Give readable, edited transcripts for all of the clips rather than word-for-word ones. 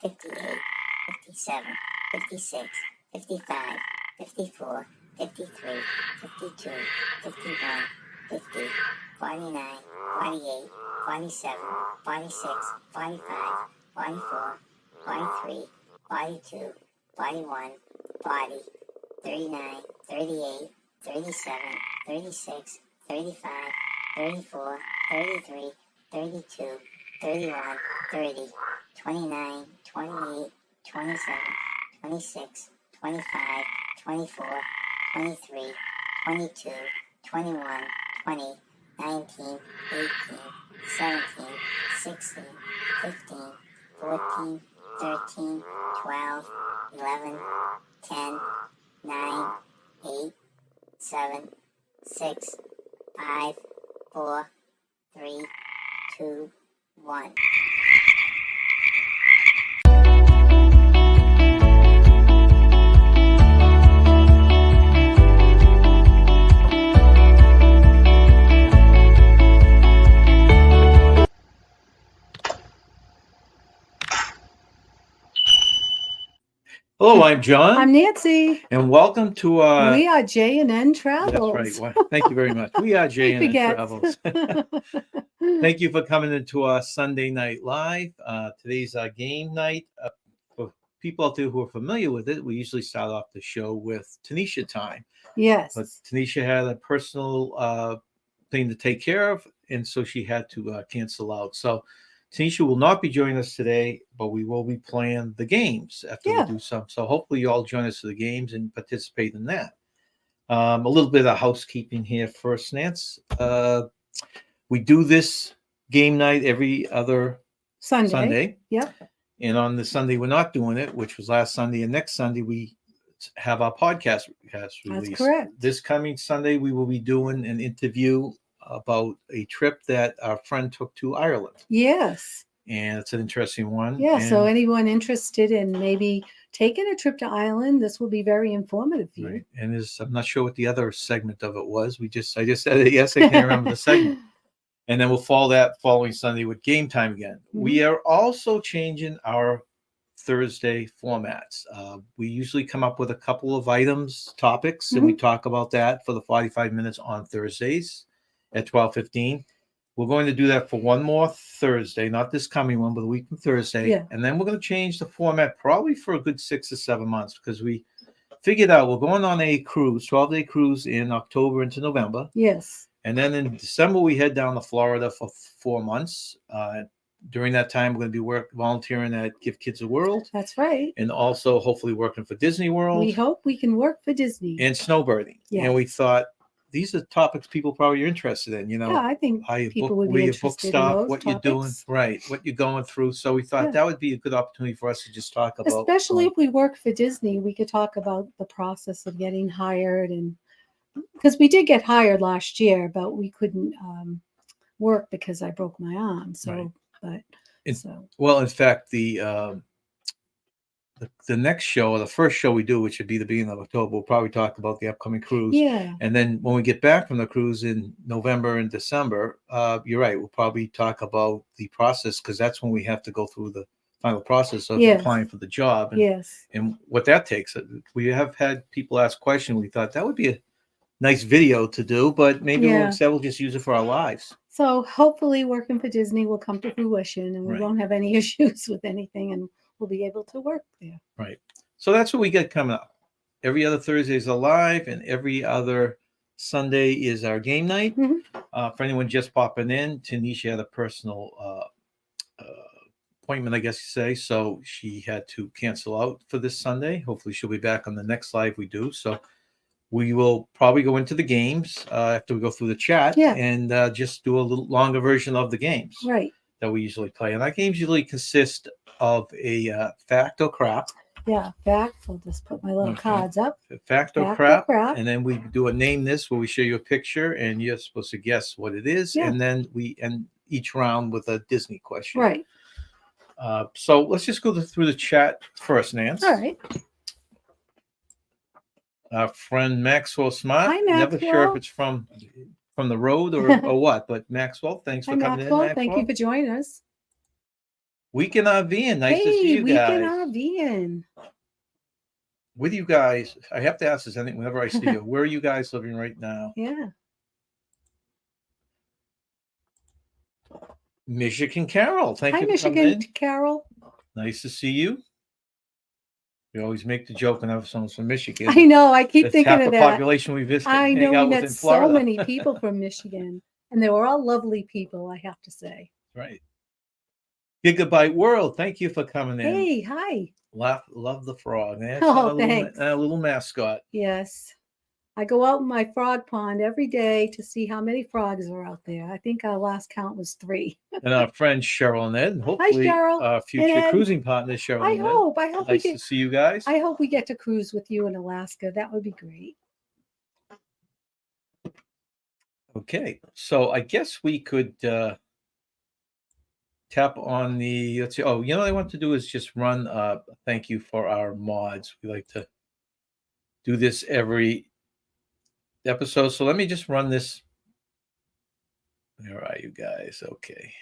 58, 57, 56, 55, 54, 53, 52, 51, 50, 49, 48, 47, 46, 45, 44, 43, 42, 41, 40, 39, 38, 37, 36, 35, 34, 33, 32, 31, 30, 29, 28, 27, 26, 25, 24, 23, 22, 21, 20, 19, 18, 17, 16, 15, 14, 13, 12, 11, 10, 9, 8, 7, 6, 5, 4, 3, 2, 1. Hello, I'm John. I'm Nancy. And welcome to we are J&N Travels. That's right. Well, thank you very much. We are J&N Travels. Thank you for coming into our Sunday Night Live. Today's our game night. For people out there who are familiar with it, we usually start off the show with Tanisha time. Yes. But Tanisha had a personal thing to take care of, and so she had to cancel out. So Tanisha will not be joining us today, but we will be playing the games after we do some. So hopefully you all join us for the games and participate in that. A little bit of housekeeping here first, Nance. We do this game night every other Sunday. Yep. And on the Sunday we're not doing it, which was last Sunday, and next Sunday we have our podcast released. That's correct. This coming Sunday we will be doing an interview about a trip that our friend took to Ireland. Yes. And it's an interesting one. Yeah, and, so anyone interested in maybe taking a trip to Ireland, this will be very informative for you. Right. And I'm not sure what the other segment of it was. I just said it. Yes, I can't remember the segment. And then we'll follow that following Sunday with game time again. Mm-hmm. We are also changing our Thursday formats. We usually come up with a couple of topics, and we talk about that for the 45 minutes on Thursdays at 12:15. We're going to do that for one more Thursday, not this coming one, but the week from Thursday. Yeah. And then we're going to change the format probably for a good 6 or 7 months, because we figured out we're going on a cruise, 12-day cruise in October into November. Yes. And then in December, we head down to Florida for 4 months. During that time, we're going to be volunteering at Give Kids a World. That's right. And also hopefully working for Disney World. We hope we can work for Disney. And snowbirding. Yes. And we thought, these are topics people probably are interested in, Yeah, I think people would be interested in those what topics. You're doing, right, what you're going through. So we thought that would be a good opportunity for us to just talk about. Especially if we work for Disney, we could talk about the process of getting hired, and because we did get hired last year, but we couldn't work because I broke my arm. So, right. Well, in fact, the next show, or the first show we do, which would be the beginning of October, we'll probably talk about the upcoming cruise. Yeah. And then when we get back from the cruise in November and December, you're right, we'll probably talk about the process, because that's when we have to go through the final process of applying for the job. And, and what that takes. We have had people ask questions. We thought that would be a nice video to do, but maybe instead we'll just use it for our lives. So hopefully working for Disney will come to fruition, and we won't have any issues with anything, and we'll be able to work there. Right. So that's what we get coming up. Every other Thursday is a live, and every other Sunday is our game night. Mm-hmm. For anyone just popping in, Tanisha had a personal appointment, I guess you say. So she had to cancel out for this Sunday. Hopefully she'll be back on the next live we do. So we will probably go into the games after we go through the chat and just do a little longer version of the games that we usually play. And our games usually consist of a fact or crap. Yeah, fact. I'll just put my little cards up. Fact or crap. And then we do a name this, where we show you a picture and you're supposed to guess what it is. And then we end each round with a Disney question. Right. So let's just go through the chat first, Nance. All right. Our friend Maxwell Smart. Hi, Maxwell. Never sure if it's from the road or what, but Maxwell, thanks for coming in, Maxwell. Thank you for joining us. Weekend RVing. Nice to see Hey, you weekend guys. RVing. With you guys, I have to ask this anything whenever I see you. Where are you guys living right now? Yeah. Michigan Carol. Thank Hi, you for coming Michigan in. Carol. Nice to see you. We always make the joke whenever someone's from Michigan. I know. I keep That's thinking half of the that. population we visit, I know hang out we with met in so Florida. many people from Michigan, and they were all lovely people, I have to say. Right. Gigabyte World. Thank you for coming in. Hey, hi. Love the frog. That's Oh, our thanks. little mascot. Yes. I go out in my frog pond every day to see how many frogs are out there. I think our last count was 3. And our friends Cheryl and Ed. And hopefully Cheryl our future and Ed. cruising partners, Cheryl I and Ed. hope we Nice to get. see you guys. I hope we get to cruise with you in Alaska. That would be great. Okay, so I guess we could tap on the, let's see. Oh, you know what I want to do is just run thank you for our mods. We like to do this every episode. So let me just run this. Where are you guys? Okay.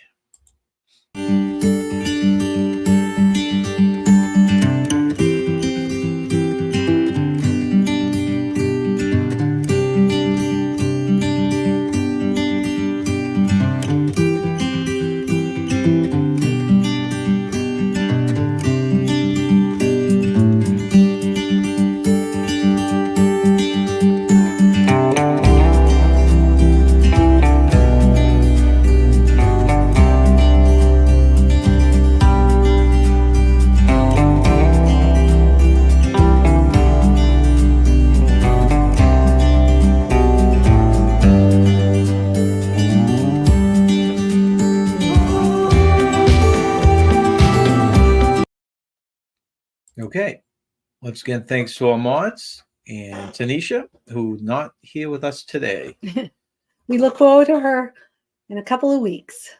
Okay, once again, thanks to our mods and Tanisha, who not here with us today. We look forward to her in a couple of weeks.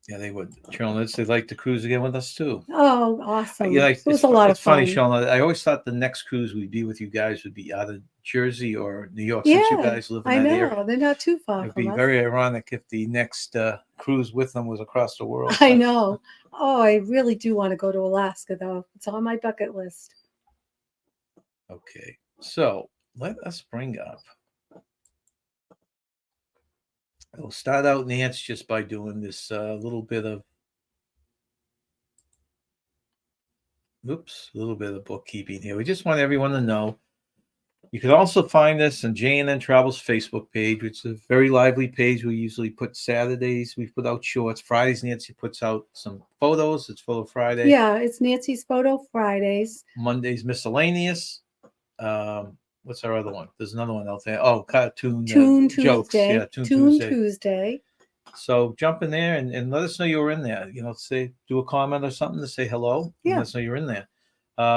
Yeah, they would. Cheryl, they'd like to cruise again with us too. Oh, awesome. Yeah, It was a lot of fun. Funny, Cheryl. I always thought the next cruise we'd be with you guys would be out of Jersey or New York, since you guys live in I that know. area. They're not too far It'd from be us. very ironic if the next cruise with them was across the world. I know. Oh, I really do want to go to Alaska, though. It's on my bucket list. Okay, so let us bring up. We'll start out, Nance, just by doing this little bit of bookkeeping here. We just want everyone to know. You can also find us on JNN Travels Facebook page, which is a very lively page. We usually put Saturdays, we put out shorts. Fridays, Nancy puts out some photos. It's Photo Friday. Yeah, it's Nancy's Photo Fridays. Mondays, miscellaneous. What's our other one? There's another one out there. Oh, cartoon jokes. Tuesday. Yeah, Toon Tuesday. So jump in there and let us know you're in there. You know, do a comment or something to say hello. Yeah. Let us know you're in there.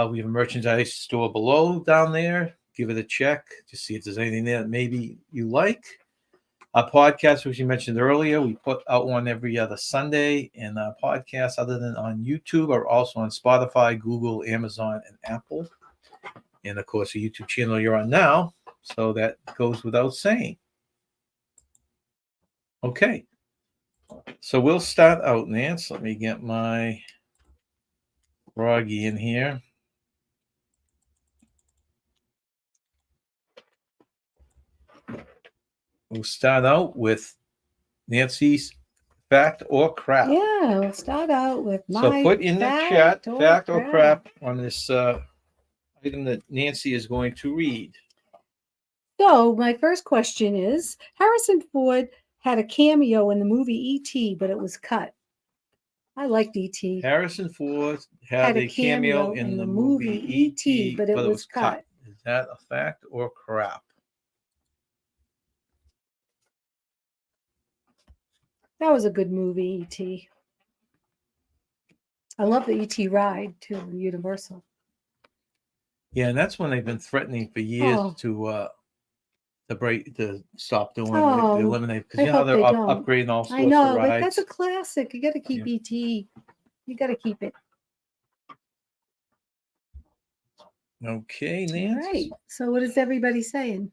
We have a merchandise store below down there. Give it a check to see if there's anything there that maybe you like. Our podcast, which you mentioned earlier, we put out one every other Sunday. And our podcasts, other than on YouTube, are also on Spotify, Google, Amazon, and Apple. And of course, the YouTube channel you're on now. So that goes without saying. Okay. So we'll start out, Nance. Let me get my Froggy in here. We'll start out with Nancy's fact or crap. Yeah, we'll start out with my So put in the chat fact or crap on this item that Nancy is going to read. So my first question is, Harrison Ford had a cameo in the movie E.T., but it was cut. I liked E.T. Harrison Ford had a cameo in the movie E.T., but it was cut. Is that a fact or crap? That was a good movie, E.T. I love the E.T. ride, too, in Universal. Yeah, and that's when they've been threatening for years to stop doing it, to eliminate, because you know they're upgrading all sorts of rides. I know, but that's a classic. You got to keep E.T. You got to keep it. Okay, Nancy. All right. So what is everybody saying?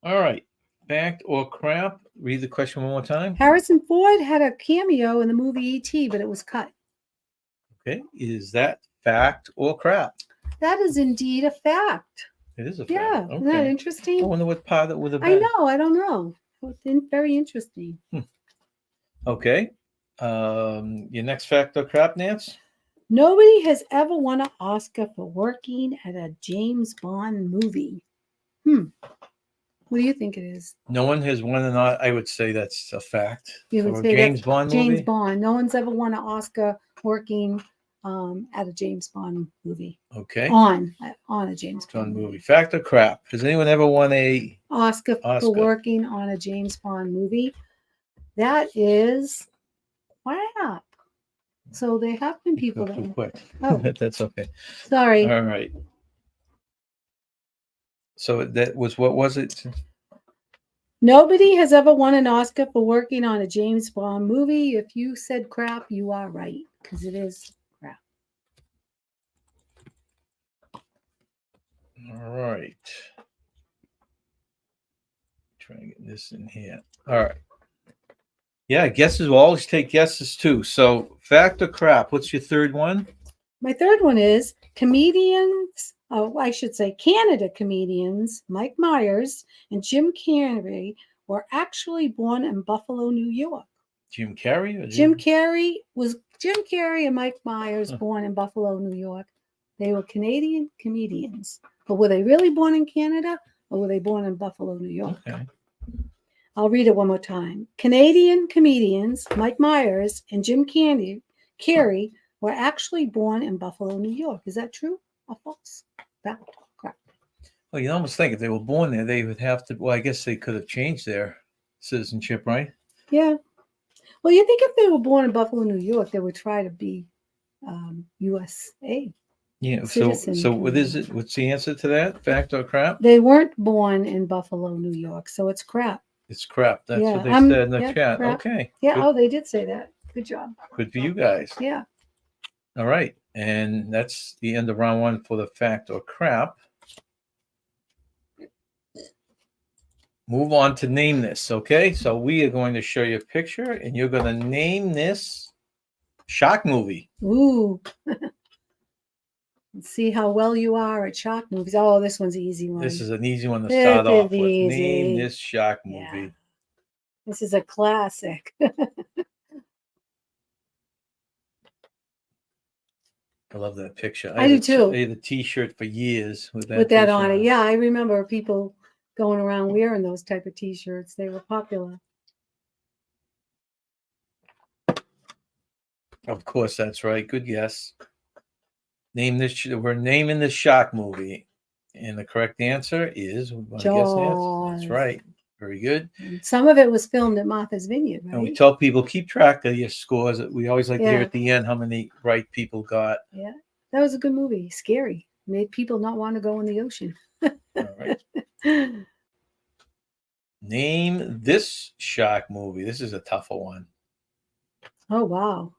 All right. Fact or crap? Read the question one more time. Harrison Ford had a cameo in the movie E.T., but it was cut. Okay. Is that fact or crap? That is indeed a fact. It is a fact. Yeah, isn't that Okay. I interesting? wonder what part it would have I been. know. I don't know. It's very interesting. Okay. Your next fact or crap, Nance? Nobody has ever won an Oscar for working at a James Bond movie. What do you think it is? No one has won an. I would say that's a fact. You would For a say James that's Bond James movie. Bond. No one's ever won an Oscar working at a James Bond movie. Okay. On a James Bond Bond movie. Fact or crap? Has anyone ever won a Oscar for Oscar? working on a James Bond movie? That is crap. So there have been people Go too that. quick. Oh. That's okay. Sorry. All right. So that was, what was it? Nobody has ever won an Oscar for working on a James Bond movie. If you said crap, you are right, because it is crap. All right. Try and get this in here. All right. Yeah, guesses. We'll always take guesses too. So fact or crap? What's your third one? My third one is comedians, I should say Canada comedians, Mike Myers and Jim Carrey were actually born in Buffalo, New York. Jim Carrey? Or Jim Carrey and Mike Myers born in Buffalo, New York. They were Canadian comedians. But were they really born in Canada or were they born in Buffalo, New York? Okay. I'll read it one more time. Canadian comedians Mike Myers and Jim Carrey were actually born in Buffalo, New York. Is that true or false? Fact or crap? Well, you almost think if they were born there, they would have to. Well, I guess they could have changed their citizenship, right? Yeah. Well, you think if they were born in Buffalo, New York, they would try to be USA. Yeah. Citizen So what is Canadian. it? What's the answer to that? Fact or crap? They weren't born in Buffalo, New York, so it's crap. It's crap. That's Yeah, what they I'm- said in the yeah, chat. crap. Okay. Yeah. Good, Oh, they did say that. Good job. good for you guys. Yeah. All right. And that's the end of round one for the fact or crap. Move on to name this. Okay. So we are going to show you a picture and you're going to name this shark movie. Ooh. Let's see how well you are at shark movies. Oh, this one's an easy one. This is an easy one to This start off is with. easy. Name this shark Yeah. movie. This is a classic. I love that picture. I do too. I had a T-shirt for years with that. With that picture on it. Yeah, I remember people going around wearing those type of T-shirts. They were popular. Of course, that's right. Good guess. Name this. We're naming this shark movie, and the correct answer is. Wanna guess, Nance? That's Jaws. right. Very good. And some of it was filmed at Martha's Vineyard, And we right? tell people keep track of your scores. We always like to hear Yeah. at the end how many right people got. Yeah, that was a good movie. Scary. Made people not want to go in the ocean. All right. Name this shark movie. This is a tougher one. Oh, wow.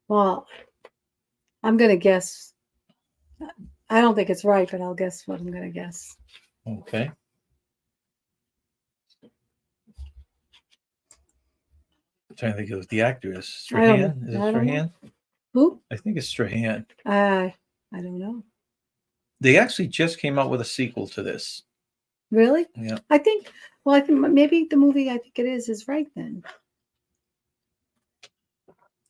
Well, I'm going to guess. I don't think it's right, but I'll guess what I'm going to guess. Okay. I'm trying to think of the actor is I don't Strahan. Is it know. I don't know. Strahan? Who? I think it's Strahan. I don't know. They actually just came out with a sequel to this. Really? Yeah. I think maybe the movie I think it is right then.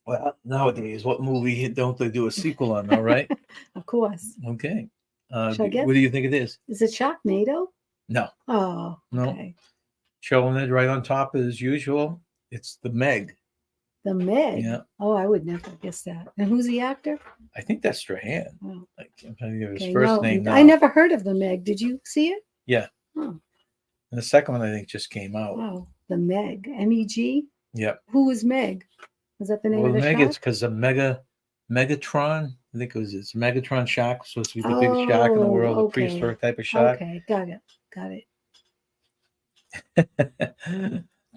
Well, nowadays, what movie don't they do a sequel on? All right. Of course. Okay. Should I guess? What do you think it is? Is it Sharknado? No. Oh, No. okay. Showing it right on top as usual. It's the Meg. The Meg. Yeah. Oh, I would never guess that. And who's the actor? I think that's Strahan. Oh, Like, I'm trying to give his okay, first no, name now. I never heard of the Meg. Did you see it? Yeah. Oh, And the second one I think just came out. wow. The Meg. MEG? Yep. Who was Meg? Was that the name Well, of the Meg, shark? it's because of Megatron. I think it's Megatron shark, supposed to be the biggest shark in the Oh, world, a okay. prehistoric type of shark. Okay, got it. Got it.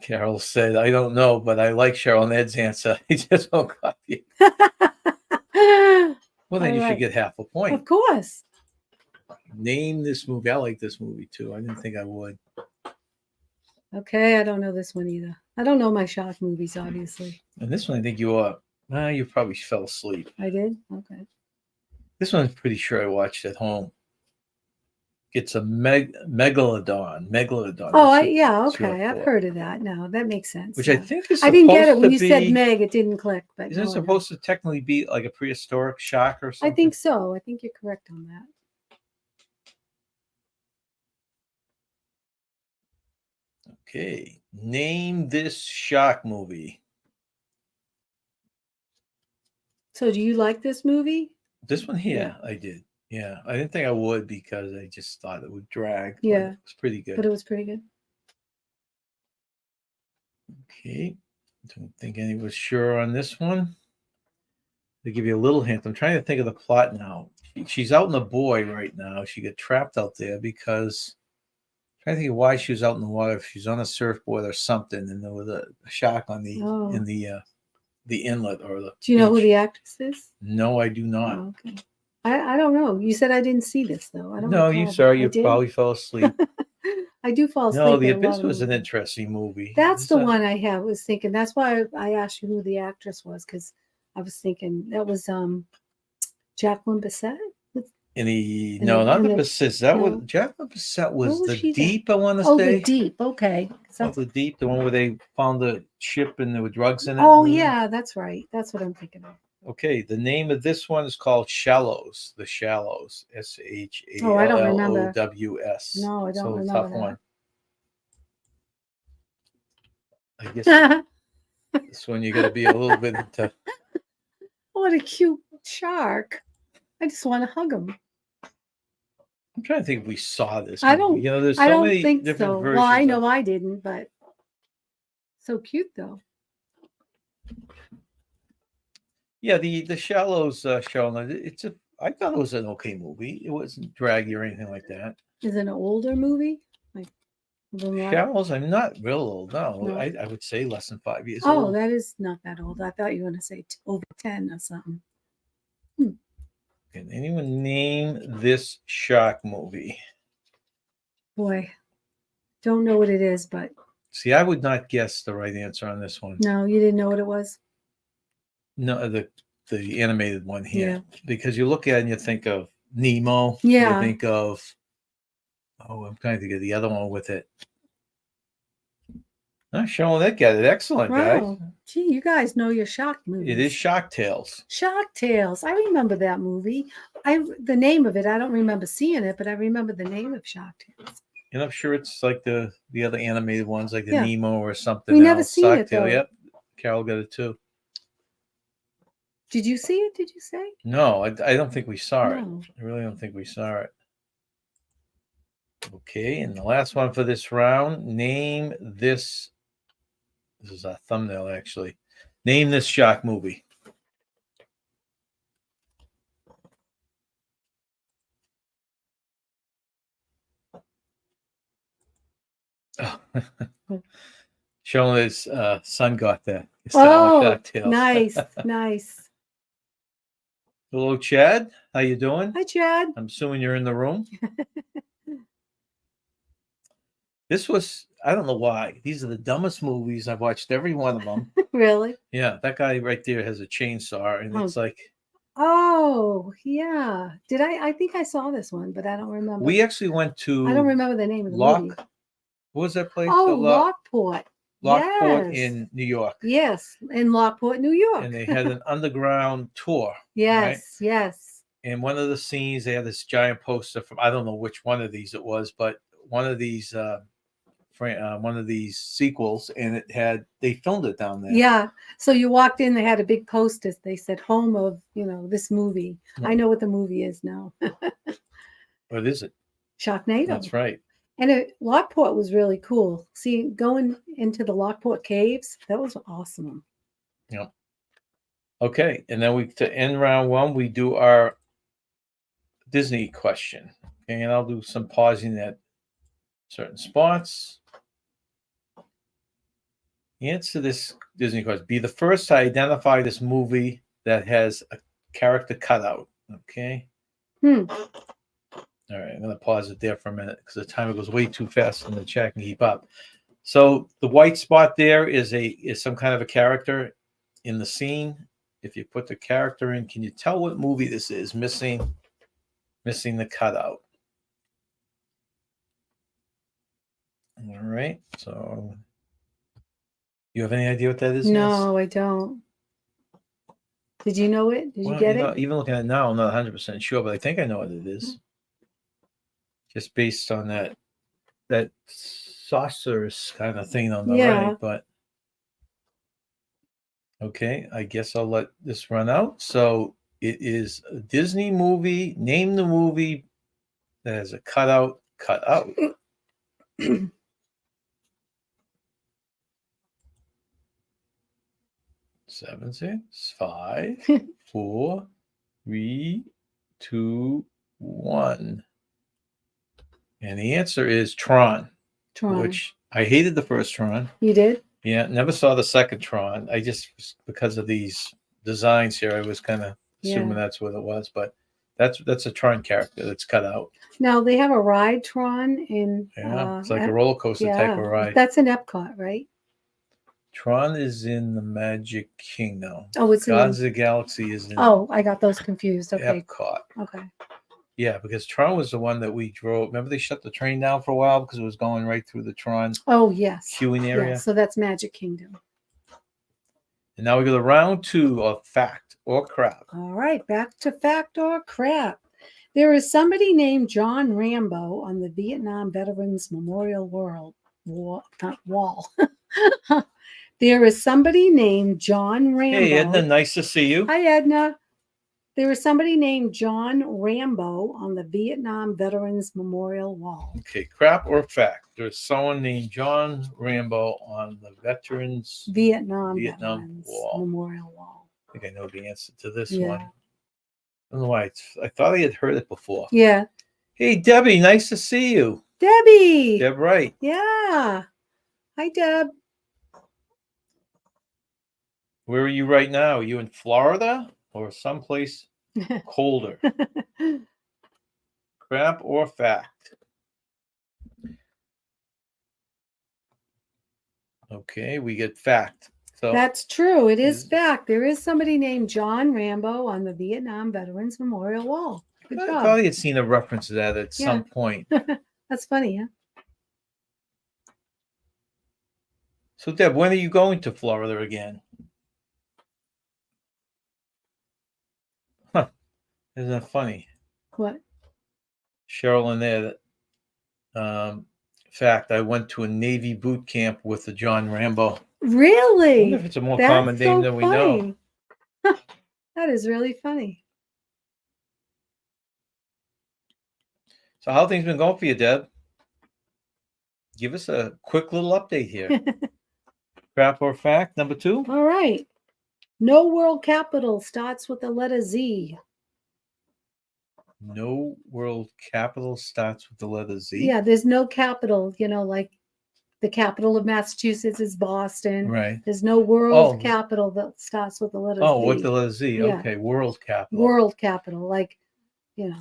Carol said, I don't know, but I like Cheryl and Ed's answer. He just won't copy. Well, then All you right. should get half a point. Of course. Name this movie. I like this movie too. I didn't think I would. Okay, I don't know this one either. I don't know my shark movies, obviously. And this one, I think you probably fell asleep. I did? Okay. This one, I'm pretty sure I watched at home. It's a megalodon. Megalodon. Oh, That's what yeah, it's short okay. I've for. heard of that now. That makes sense. Which I yeah. think is I didn't get it when you supposed to said be- Meg. It didn't click, but Isn't it go on. supposed to technically be like a prehistoric shark or I something? think so. I think you're correct on that. Okay. Name this shark movie. So, do you like this movie? This one here, I did. Yeah, I didn't think I would because I just thought it would drag. But Yeah. it was pretty good. But it was pretty good. Okay. Don't think anyone was sure on this one. To give you a little hint, I'm trying to think of the plot now. She's out in the buoy right now. She got trapped out there because I'm trying to think of why she was out in the water. If she's on a surfboard or something, and there was a shark on the Oh. in the inlet or the. Do you know who beach. the actress is? No, I do not. Oh, okay. I don't know. You said I didn't see this though. I don't. No, you recall, sorry, but I you did. probably fell asleep. I do fall asleep. No, The in a lot Abyss of was an movies. interesting movie. That's Is the that- one I have was thinking. That's why I asked you who the actress was because I was thinking that was Jacqueline Bisset. In the In no, the- not in the the- Bisset. That no. was Jacqueline Bisset was was the she then? Deep. I want to Oh, say. the Deep. Okay. Oh, That's- the Deep, the one where they found the ship and there were drugs in it. oh yeah, that's right. That's what I'm thinking of. Okay, the name of this one is called Shallows. The Shallows. SHALLOWS. Oh, I don't remember. No, I don't So remember tough that. one. I guess this one you got to be a little bit into. What a cute shark. I just want to hug him. I'm trying to think if we saw this. I movie. don't- You know, there's so I don't many think different so. versions. Well, I of- know I didn't, but so cute though. Yeah, the Shallows show. It's a. I thought it was an okay movie. It wasn't draggy or anything like that. Is it an older movie? Like a little more- Shallows. I'm not real old. No, No. I would say less than 5 years Oh, old. that is not that old. I thought you were going to say over 10 or something. Can anyone name this shark movie? Boy, don't know what it is, but See, I would not guess the right answer on this one. no, you didn't know what it was. No, the animated one here, because you look at it and you think of Nemo. Yeah. You think of. Oh, I'm trying to think of the other one with it. I'm showing that guy. Excellent, guys. Wow. Gee, you guys know your shark movies. It is Shark Tales. Shark Tales. I remember that movie. The name of it. I don't remember seeing it, but I remember the name of Shark Tales. And I'm sure it's like the other animated ones, like the Yeah. Nemo or something. We never else. seen it, Tale, though. Yep. Carol got it too. Did you see it? Did you say? No, I don't think we saw it. No. I really don't think we saw it. Okay, and the last one for this round. Name this. This is a thumbnail, actually. Name this shark movie. Oh. Showing his son got that. Oh, Shark Tales. nice, nice. Hello, Chad. How you doing? Hi, Chad. I'm assuming you're in the room. This was, I don't know why. These are the dumbest movies. I've watched every one of them. Really? Yeah, that guy right there has a chainsaw, and Oh. it's like Oh, yeah. Did I? I think I saw this one, but I don't remember. we actually went to I don't remember the name of the Lock. movie. What was that place? Oh, The Lockport. Lockport yes. in New York, Yes, in Lockport, New York. and they had an underground tour. yes, yes. And one of the scenes, they had this giant poster from, I don't know which one of these it was, but one of these sequels, and they filmed it down there. Yeah. So you walked in, they had a big poster. They said home of, this movie. Yeah. I know what the movie is now. What is it? Sharknado. That's right. And Lockport was really cool. See, going into the Lockport caves, that was awesome. Okay, and then to end round one, we do our Disney question. Okay, and I'll do some pausing at certain spots. Answer this Disney question. Be the first to identify this movie that has a character cutout. Okay. All right, I'm going to pause it there for a minute because the timer goes way too fast in the chat can keep up. So the white spot there is some kind of a character in the scene. If you put the character in, can you tell what movie this is? Missing the cutout. All right. So you have any idea what that is? Nancy? No, I don't. Did you know it? Did you Well, get know, it? even looking at it now, I'm not 100% sure, but I think I know what it is. Just based on that saucers kind of thing on the Yeah. right. But okay, I guess I'll let this run out. So it is a Disney movie. Name the movie that has a cutout. 7, 6, 5, 4, 3, 2, 1. And the answer is Tron, Tron. which I hated the first Tron. You did? Yeah, never saw the second Tron. I just, because of these designs here, I was kind of assuming that's what it was. But that's a Tron character that's cut out. Now they have a ride Tron in. Yeah, it's like a roller coaster type of ride. That's in Epcot, right? Tron is in the Magic Kingdom. Oh, it's Guardians of the Galaxy is in Oh, I got those confused. Okay. Epcot. Okay. Yeah, because Tron was the one that we drove. Remember they shut the train down for a while because it was going right through the Tron Oh, yes. queuing area. Yeah, so that's Magic Kingdom. And now we go to round 2 of Fact or Crap. All right, back to Fact or Crap. There is somebody named John Rambo on the Vietnam Veterans Memorial Wall. There is somebody named John Rambo. Hey, Edna, nice to see you. Hi, Edna. There is somebody named John Rambo on the Vietnam Veterans Memorial Wall. Okay, crap or fact? There's someone named John Rambo on the Veterans Vietnam Veterans Wall. Memorial Wall. I think I know the answer to this Yeah. one. I don't know why. I thought I had heard it before. Yeah. Hey, Debbie, nice to see you. Debbie. Deb Wright. Yeah. Hi, Deb. Where are you right now? Are you in Florida or someplace colder? Crap or fact? Okay, we get fact. So That's true. It is fact. There is somebody named John Rambo on the Vietnam Veterans Memorial Wall. Good I job. thought I had seen a reference to that at some point. That's funny, huh? So, Deb, when are you going to Florida again? Huh. Isn't that funny? What? Cheryl in there. Fact, I went to a Navy boot camp with the John Rambo. I Really? wonder if it's a more common name than we know. That is really funny. So, how things been going for you, Deb? Give us a quick little update here. Crap or fact, number 2? All right. No world capital starts with the letter Z. No world capital starts with the letter Z. Yeah, there's no capital, like the capital of Massachusetts is Boston. Right. There's no world capital that starts with the letter Z. Oh, with the letter Z. Yeah. Okay, world capital. World capital,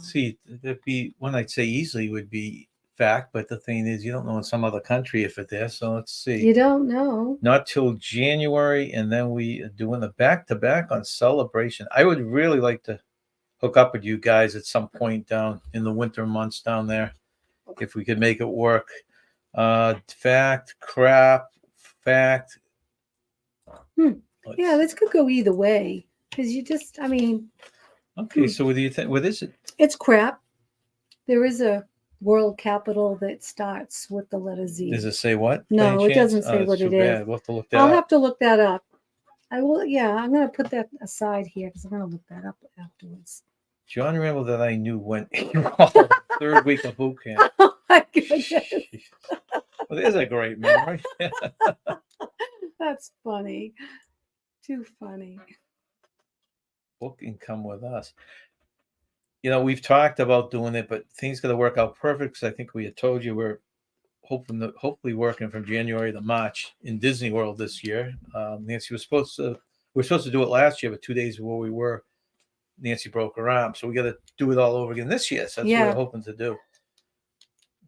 See, that'd be one I'd say easily would be fact, but the thing is, you don't know in some other country if it's there. So let's see. You don't know. Not till January, and then we are doing the back-to-back on Celebration. I would really like to hook up with you guys at some point down in the winter months down there, if we could make it work. Fact, crap, fact. Yeah, this could go either way because Okay, so what do you think? What is it? It's crap. There is a world capital that starts with the letter Z. Does it say what? No, it doesn't say what it is. We'll have to look that I'll up. have to look that up. I will. Yeah, I'm going to put that aside here because I'm going to look that up afterwards. John Rambo that I knew went third week of boot camp. Oh my goodness. Well, there's a great memory. That's funny. Too funny. Book and come with us. We've talked about doing it, but things got to work out perfect. Because I think we had told you we're hopefully working from January to March in Disney World this year. Nancy was supposed to do it last year, but 2 days before we were, Nancy broke her arm, so we got to do it all over again this year. So that's what we're hoping to do.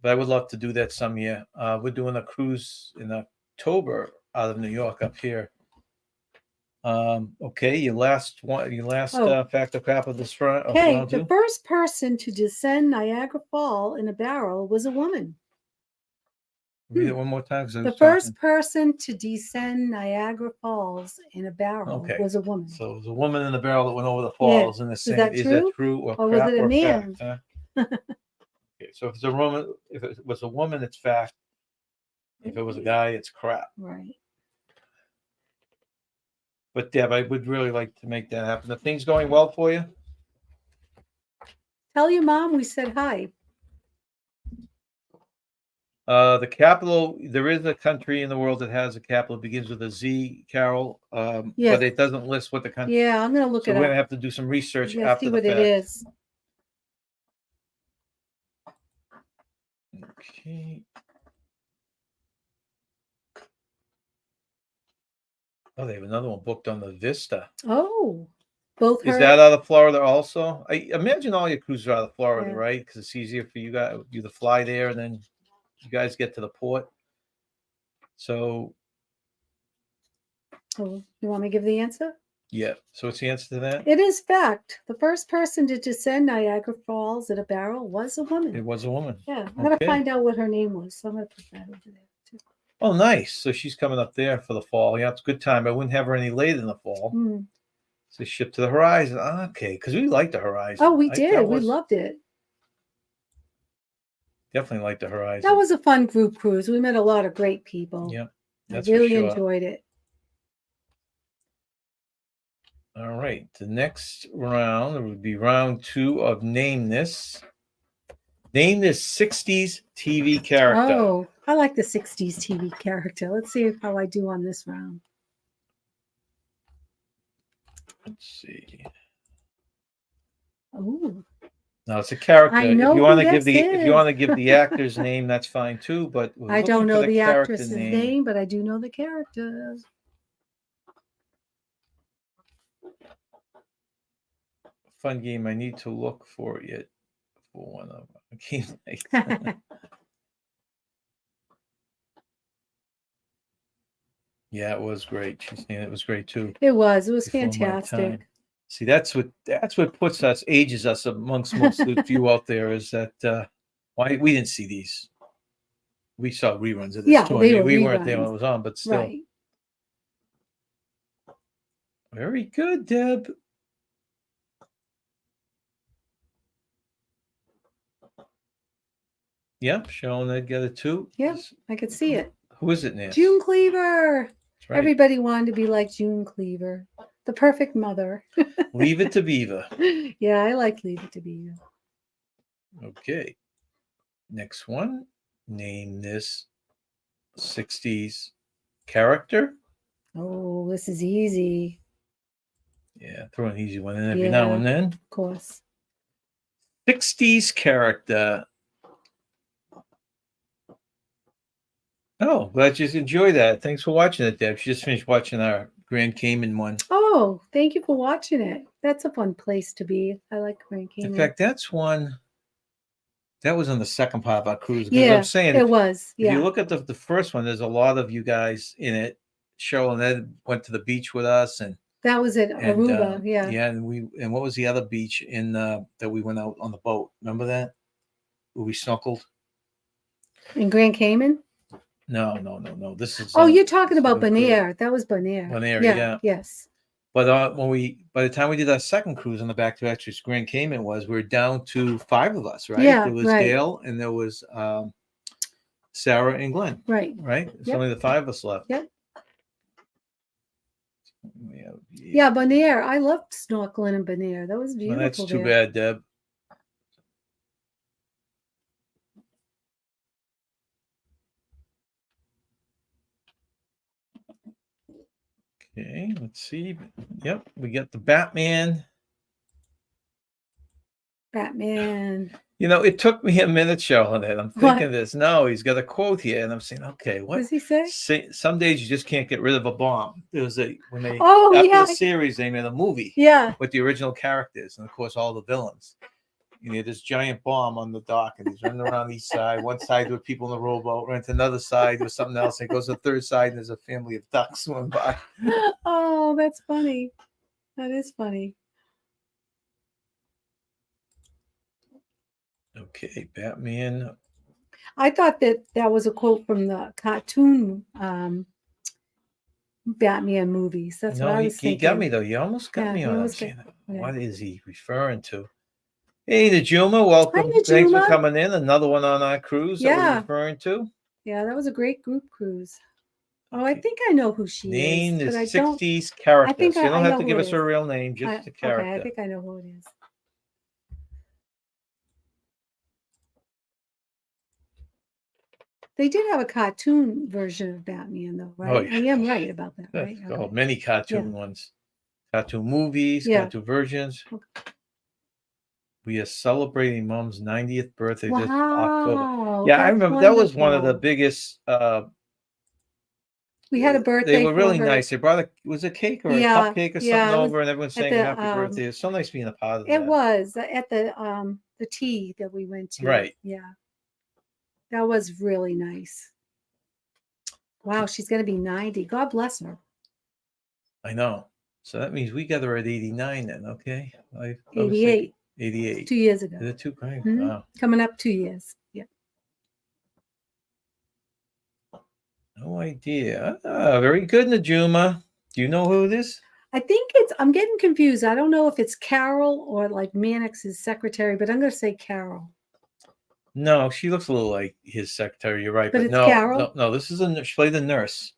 but I would love to do that some year. We're doing a cruise in October out of New York up here. Okay, your last Oh. fact or crap of this front. Okay, Round the two? first person to descend Niagara Fall in a barrel was a woman. Read it one more time. 'Cause I The was first talking. person to descend Niagara Falls in a barrel Okay. was a woman. So it was a woman in the barrel that went over the Yeah. falls in the Is same. that Is that true? true or Or was crap it a or man? fact? Huh? Okay, so if it's a woman, if it was a woman, it's fact. If it was a guy, it's crap. Right. But Deb, I would really like to make that happen. The things going well for you? Tell your mom we said hi. The capital. There is a country in the world that has a capital. It begins with a Z, Carol. Yeah. But it doesn't list what the country. Yeah, I'm gonna look So it we're gonna up. have to do some research Yeah, after see the what fact. it is. Okay. Oh, they have another one booked on the Vista. Oh, both Is her. that out of Florida also? I imagine all your cruises are out of Florida, Yeah. right? Because it's easier for you guys to fly there, and then you guys get to the port. So Oh, you want me to give the answer? yeah. So what's the answer to that? It is fact. The first person to descend Niagara Falls in a barrel was a woman. It was a woman. Yeah, I'm gonna Okay. find out what her name was. So I'm gonna put that over there too. Oh, nice. So she's coming up there for the fall. Yeah, it's a good time. I wouldn't have her any later than the fall. Mm. So ship to the horizon. Okay, because we like the horizon. Oh, we That did. We was- loved it. Definitely like the horizon. That was a fun group cruise. We met a lot of great people. Yep. I That's for really sure. enjoyed it. All right. The next round would be round 2 of Name This. Name this 60s TV character. Oh, I like the 60s TV character. Let's see how I do on this round. Let's see. Oh, No, it's a character. I know if you who want to this give if is. you want to give the actor's name, that's fine too. But we're I don't looking for know the character actress's name, but I do know the character. Fun game. I need to look for it for one of them. I can't like Yeah, it was great. She's saying it was great too. It was Before my fantastic. time. See, that's what puts us, ages us amongst most of the few out there, is that why we didn't see these. We saw reruns of this Yeah, too. they were We weren't there when reruns. it was on, but still. Right. Very good, Deb. Yep, showing that got it too. Yep, I could see it. Who is it, Nancy? June Cleaver. That's right. Everybody wanted to be like June Cleaver, the perfect mother. Leave it to Beaver. Yeah, I like Leave It to Beaver. Okay. Next one. Name this 60s character. Oh, this is easy. Yeah, throw an easy one in every now Yeah. and then. Of course. 60s character. Oh, glad you enjoyed that. Thanks for watching it, Deb. She just finished watching our Grand Cayman one. Oh, thank you for watching it. That's a fun place to be. I like Grand Cayman. In fact, that's one that was on the second part of our cruise. 'Cause yeah, I'm saying, it if, was. if Yeah, you look at the first one, there's a lot of you guys in it. Cheryl and Ed went to the beach with us, and that was it. Aruba. Yeah. yeah, and what was the other beach in that we went out on the boat? Remember that where we snorkeled? In Grand Cayman. No. This is Oh, you're talking this is about on cruise. Bonaire. That was Bonaire. Bonaire, yeah. Yes. But by the time we did our second cruise on the back to actually Grand Cayman we were down to 5 of us, right? Yeah, There was right. Dale and there was Sarah and Glenn, Right. right? It's Yep. only the 5 of us left. Yep. Yeah. Yeah, Bonaire. I loved snorkeling in Bonaire. That was Well, beautiful. that's too there. bad, Deb. Okay, let's see. Yep, we got the Batman. Batman. You know, it took me a minute showing it. I'm What? thinking this. No, he's got a quote here, and I'm saying, okay, What what? does he say? Some days you just can't get rid of a bomb. There was when they Oh, after yeah. the series they made a movie Yeah. with the original characters and of course all the villains. and he had this giant bomb on the dock, and he's running around each side. One side with people in the rowboat, run to another side with something else, and goes to the third side, and there's a family of ducks swimming by. Oh, that's funny. That is funny. Okay, Batman. I thought that was a quote from the cartoon Batman movies. That's what No, I was he thinking. got me though. You almost got Yeah, me you on. I'm almost saying, yeah. what is he referring to? Hey, Najuma, welcome. Thanks for Najuma. coming in. Another one on our cruise that Yeah. we're referring to. Yeah, that was a great group cruise. Oh, I Okay. think I know who she Name is, the but I don't. 60s character. think So you I don't know have to who give it us her is. real name, just the character. Okay, I think I know who it is. They did have a cartoon version of Batman, though, right? Oh, yeah. I am right about that, right? Oh, Okay. many cartoon ones. Cartoon movies, Yeah. cartoon versions. Okay. We are celebrating Mom's 90th birthday this October. Wow. Yeah, I that's remember that was one of the wonderful. biggest. We had a birthday. They were really for her. nice. They brought was a cake or Yeah, a cupcake or yeah, something it was over, and everyone sang the, happy birthday. It's so nice being a part of It that. was at the tea that we went to. Right. Yeah. That was really nice. Wow, she's going to be 90. God bless her. I know. So that means we got her at 89 then, okay? I was thinking 88. 88. 2 years ago. Is it too great? Mhm. Wow. Coming up 2 years. Yeah. No idea. Very good, Najuma. Do you know who it is? I think I'm getting confused. I don't know if it's Carol or like Mannix's secretary, but I'm going to say Carol. No, she looks a little like his secretary. You're right, But but it's no, Carol? no. This is she played the nurse.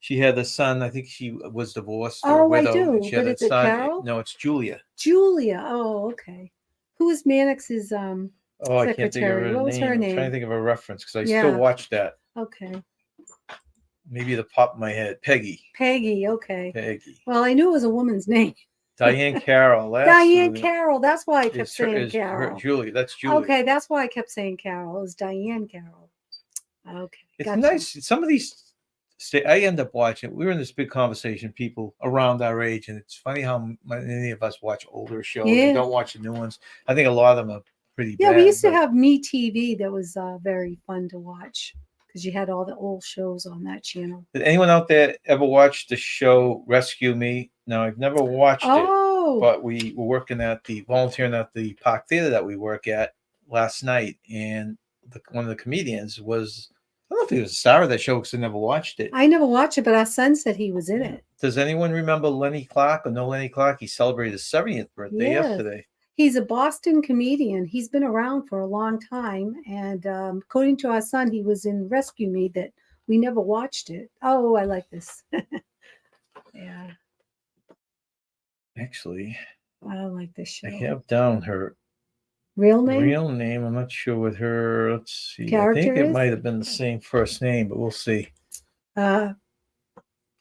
She had a son. I think she was divorced or Oh, I widowed. do. She had But a is it son. Carol? No, it's Julia. Julia. Oh, okay. Who was Mannix's Oh, I can't think of secretary? her What was name. her I'm trying to name? think of a reference because I Yeah. still watch that. Okay. Maybe the pop of my head. Peggy. Peggy. Okay. Peggy. Well, I knew it was a woman's name. Diane Carroll. Diane Carroll. That's why I kept Is her, saying is her Carol. Julia. That's Julia. Okay, that's why I kept saying Carol. It was Diane Carroll. Okay. It's gotcha. nice. Some of these, I end up watching. We were in this big conversation, people around our age, and it's funny how many of us watch older shows Yeah. and don't watch the new ones. I think a lot of them are pretty Yeah, bad. we used to but have Me TV that was very fun to watch because you had all the old shows on that channel. Did anyone out there ever watch the show Rescue Me? No, I've never watched it, Oh, but we were volunteering at the Park Theater that we work at last night, and one of the comedians was, I don't know if he was a star of that show because I never watched it. I never watched it, but our son said he was in it. Does anyone remember Lenny Clark or know Lenny Clark? He celebrated his 70th birthday Yes. yesterday. He's a Boston comedian. He's been around for a long time. And according to our son, he was in Rescue Me that we never watched it. Oh, I like this. Yeah, Actually, I like this show. I have down her Real name? real name. I'm not sure what her, let's see. Character I think it is? might have been the same first name, but we'll see. I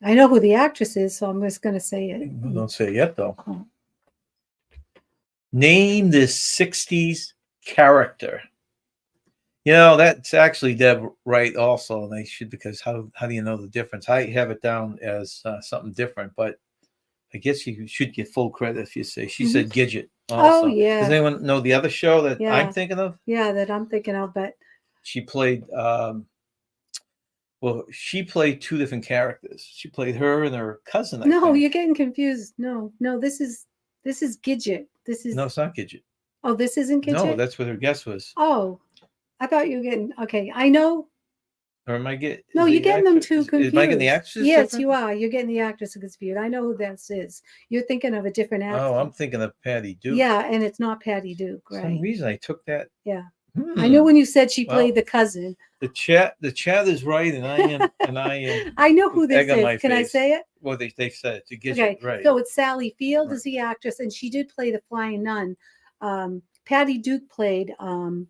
know who the actress is, so I'm just going to say it. Don't say it yet, though. Oh. Name this 60s character. You know, that's actually Deb right also, and they should, because how do you know the difference? I have it down as something different, but I guess you should get full credit if you say. She said Gidget also. Oh, yeah. Does anyone know the other show that Yeah. I'm thinking of? Yeah, that I'm thinking of, but She played, she played two different characters. She played her and her cousin. I no, think. you're getting confused. No, this is Gidget. This is No, it's not Gidget. Oh, this isn't Gidget? No, that's what her guess was. Oh, I thought you were getting okay. I know. Or am I getting? No, you're getting them too confused. Am I getting the actresses? Yes, different? you are. You're getting the actress confused. I know who this is. You're thinking of a different actress. Oh, I'm thinking of Patty Duke. Yeah, and it's not Patty Duke, For right? some reason I took that. Yeah. I knew when you said she played Well, the cousin. The chat is right, and I am. I know who this egg on my is. Can I face. say it? Well, they said it to get Okay, you right. so it's Sally Field Right. is the actress, and she did play the Flying Nun. Patty Duke played, the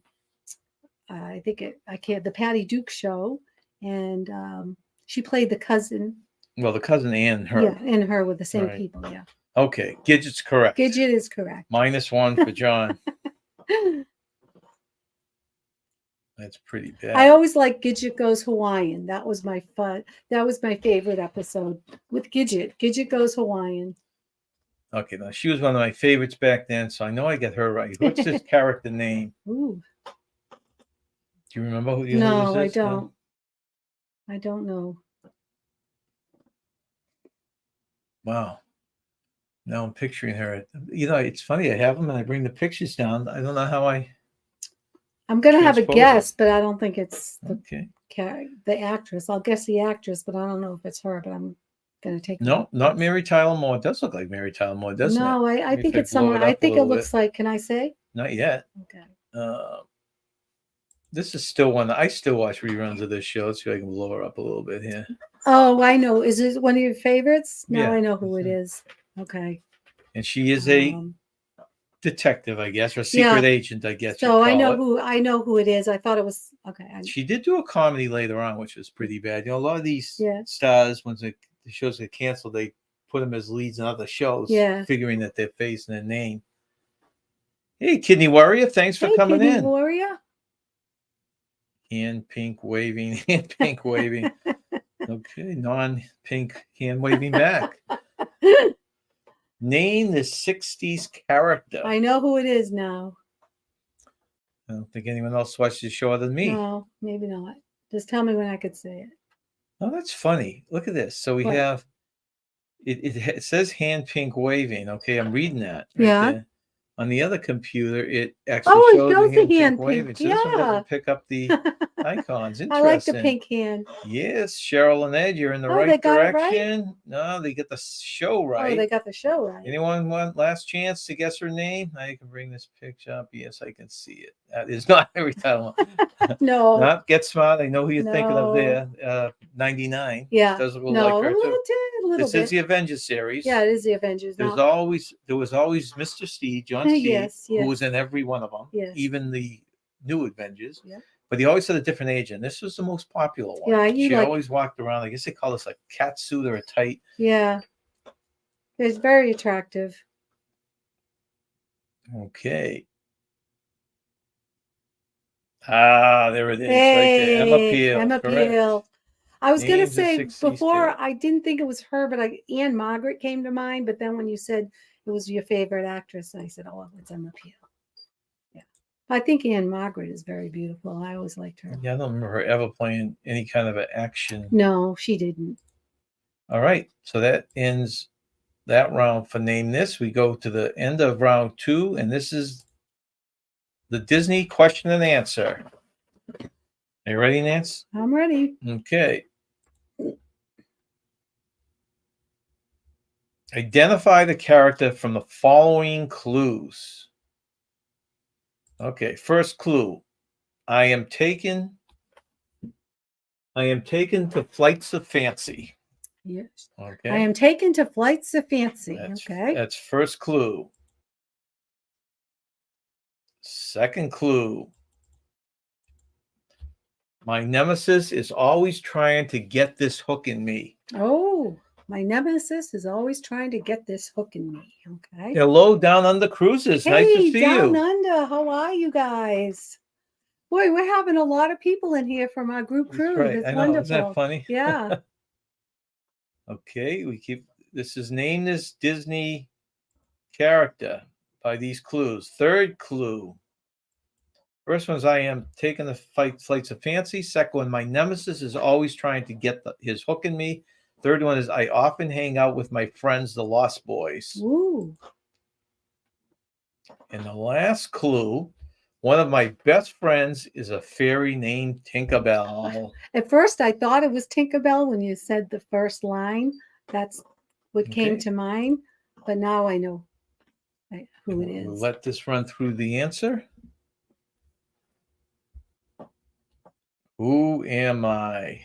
Patty Duke Show, and she played the cousin. Well, the cousin and her. Yeah, and her were the same Right. people. Yeah, Okay, Gidget's correct. Gidget is correct. -1 for John. That's pretty bad. I always like Gidget Goes Hawaiian. That was my fun. That was my favorite episode with Gidget. Gidget Goes Hawaiian. Okay, now she was one of my favorites back then, so I know I get her right. What's this character name? Ooh, Do you remember who no, I this is? No? don't. I don't know. Wow. Now I'm picturing her. It's funny. I have them and I bring the pictures down. I don't know how I. I'm gonna have a Transpose it. guess, but I don't think it's Okay. the actress. I'll guess the actress, but I don't know if it's her. But I'm gonna take. No, not Mary Tyler Moore. It does look like Mary Tyler Moore, doesn't it? No, I Maybe think if I it's blow someone. it I up a think it little looks like. Can I say? Not yet. Okay. This is still one. I still watch reruns of this show. Let's see if I can blow her up a little bit here. Oh, I know. Is it one of your favorites? Now Yeah. I know who it is. Okay. And she is a Um, detective, I guess, or secret Yeah. agent, I guess. so I you'd know call it. who it is. I thought it was okay. She did do a comedy later on, which was pretty bad. A lot of these Yeah. stars, when the shows get canceled, they put them as leads in other shows, Yeah. figuring that their face and their name. Hey, Kidney Warrior, thanks for Hey, coming Kidney in. Warrior. Hand pink waving, hand pink waving. Okay, non-pink hand waving back. Name the 60s character. I know who it is now. I don't think anyone else watched the show other than me. No, maybe not. Just tell me when I could say it. Oh, that's funny. Look at this. So we What? have it says hand pink waving. Okay, I'm reading that. Yeah. There. On the other computer, it actually Oh, it shows shows the the hand hand pink waving. pink. So this one Yeah. doesn't pick up the icons. Interesting. I like the pink hand. Yes, Cheryl and Ed, you're in the Oh, they right got it right? direction. No, they get the show right. Oh, they got the show right. Anyone want last chance to guess her name? I can bring this picture up. Yes, I can see it. That is not every time. No. Not Get Smart. I know who you're thinking of No. there. 99. Yeah. Does look No, like her a too. little This bit. is the Avengers series. Yeah, it is the Avengers. There No. was always Mr. Steve, John Steve, Yes, who yes. was in every one of them, Yes. even the new Avengers. Yeah. But he always had a different agent. This was the most popular one. Yeah, she always walked around. I guess they call this a cat suit or a tight. Yeah. It's very attractive. Okay. Ah, there it is. Right there. Emma Peel. Emma correct. Peel. I was going to Names of say 60s before, too. I didn't think it was her, but Anne Margaret came to mind. But then when you said it was your favorite actress, I said, oh, it's Emma Peel. Yeah. I think Anne Margaret is very beautiful. I always liked her. Yeah, I don't remember her ever playing any kind of an action. No, she didn't. All right. So that ends that round for Name This. We go to the end of round 2, and this is the Disney question and answer. Are you ready, Nance? I'm ready. Okay. Identify the character from the following clues. Okay, first clue. I am taken to flights of fancy. Yes. Okay. I am taken to flights of fancy. Okay. That's first clue. Second clue. My nemesis is always trying to get this hook in me. Oh, my nemesis is always trying to get this hook in me. Okay. Hello, Down Under Cruises. Hey, nice to see Down you. Under, how are you guys? Boy, we're having a lot of people in here from our group cruise. Right. It's I know. wonderful. Isn't that funny? Yeah. Okay, this is Name This Disney character by these clues. Third clue. First one is I am taking the flights of fancy. Second one, my nemesis is always trying to get his hook in me. Third one is I often hang out with my friends, the Lost Boys. Ooh. And the last clue, one of my best friends is a fairy named Tinkerbell. At first, I thought it was Tinkerbell when you said the first line. That's what came Okay. to mind. But now I know who it is. We'll let this run through the answer. Who am I?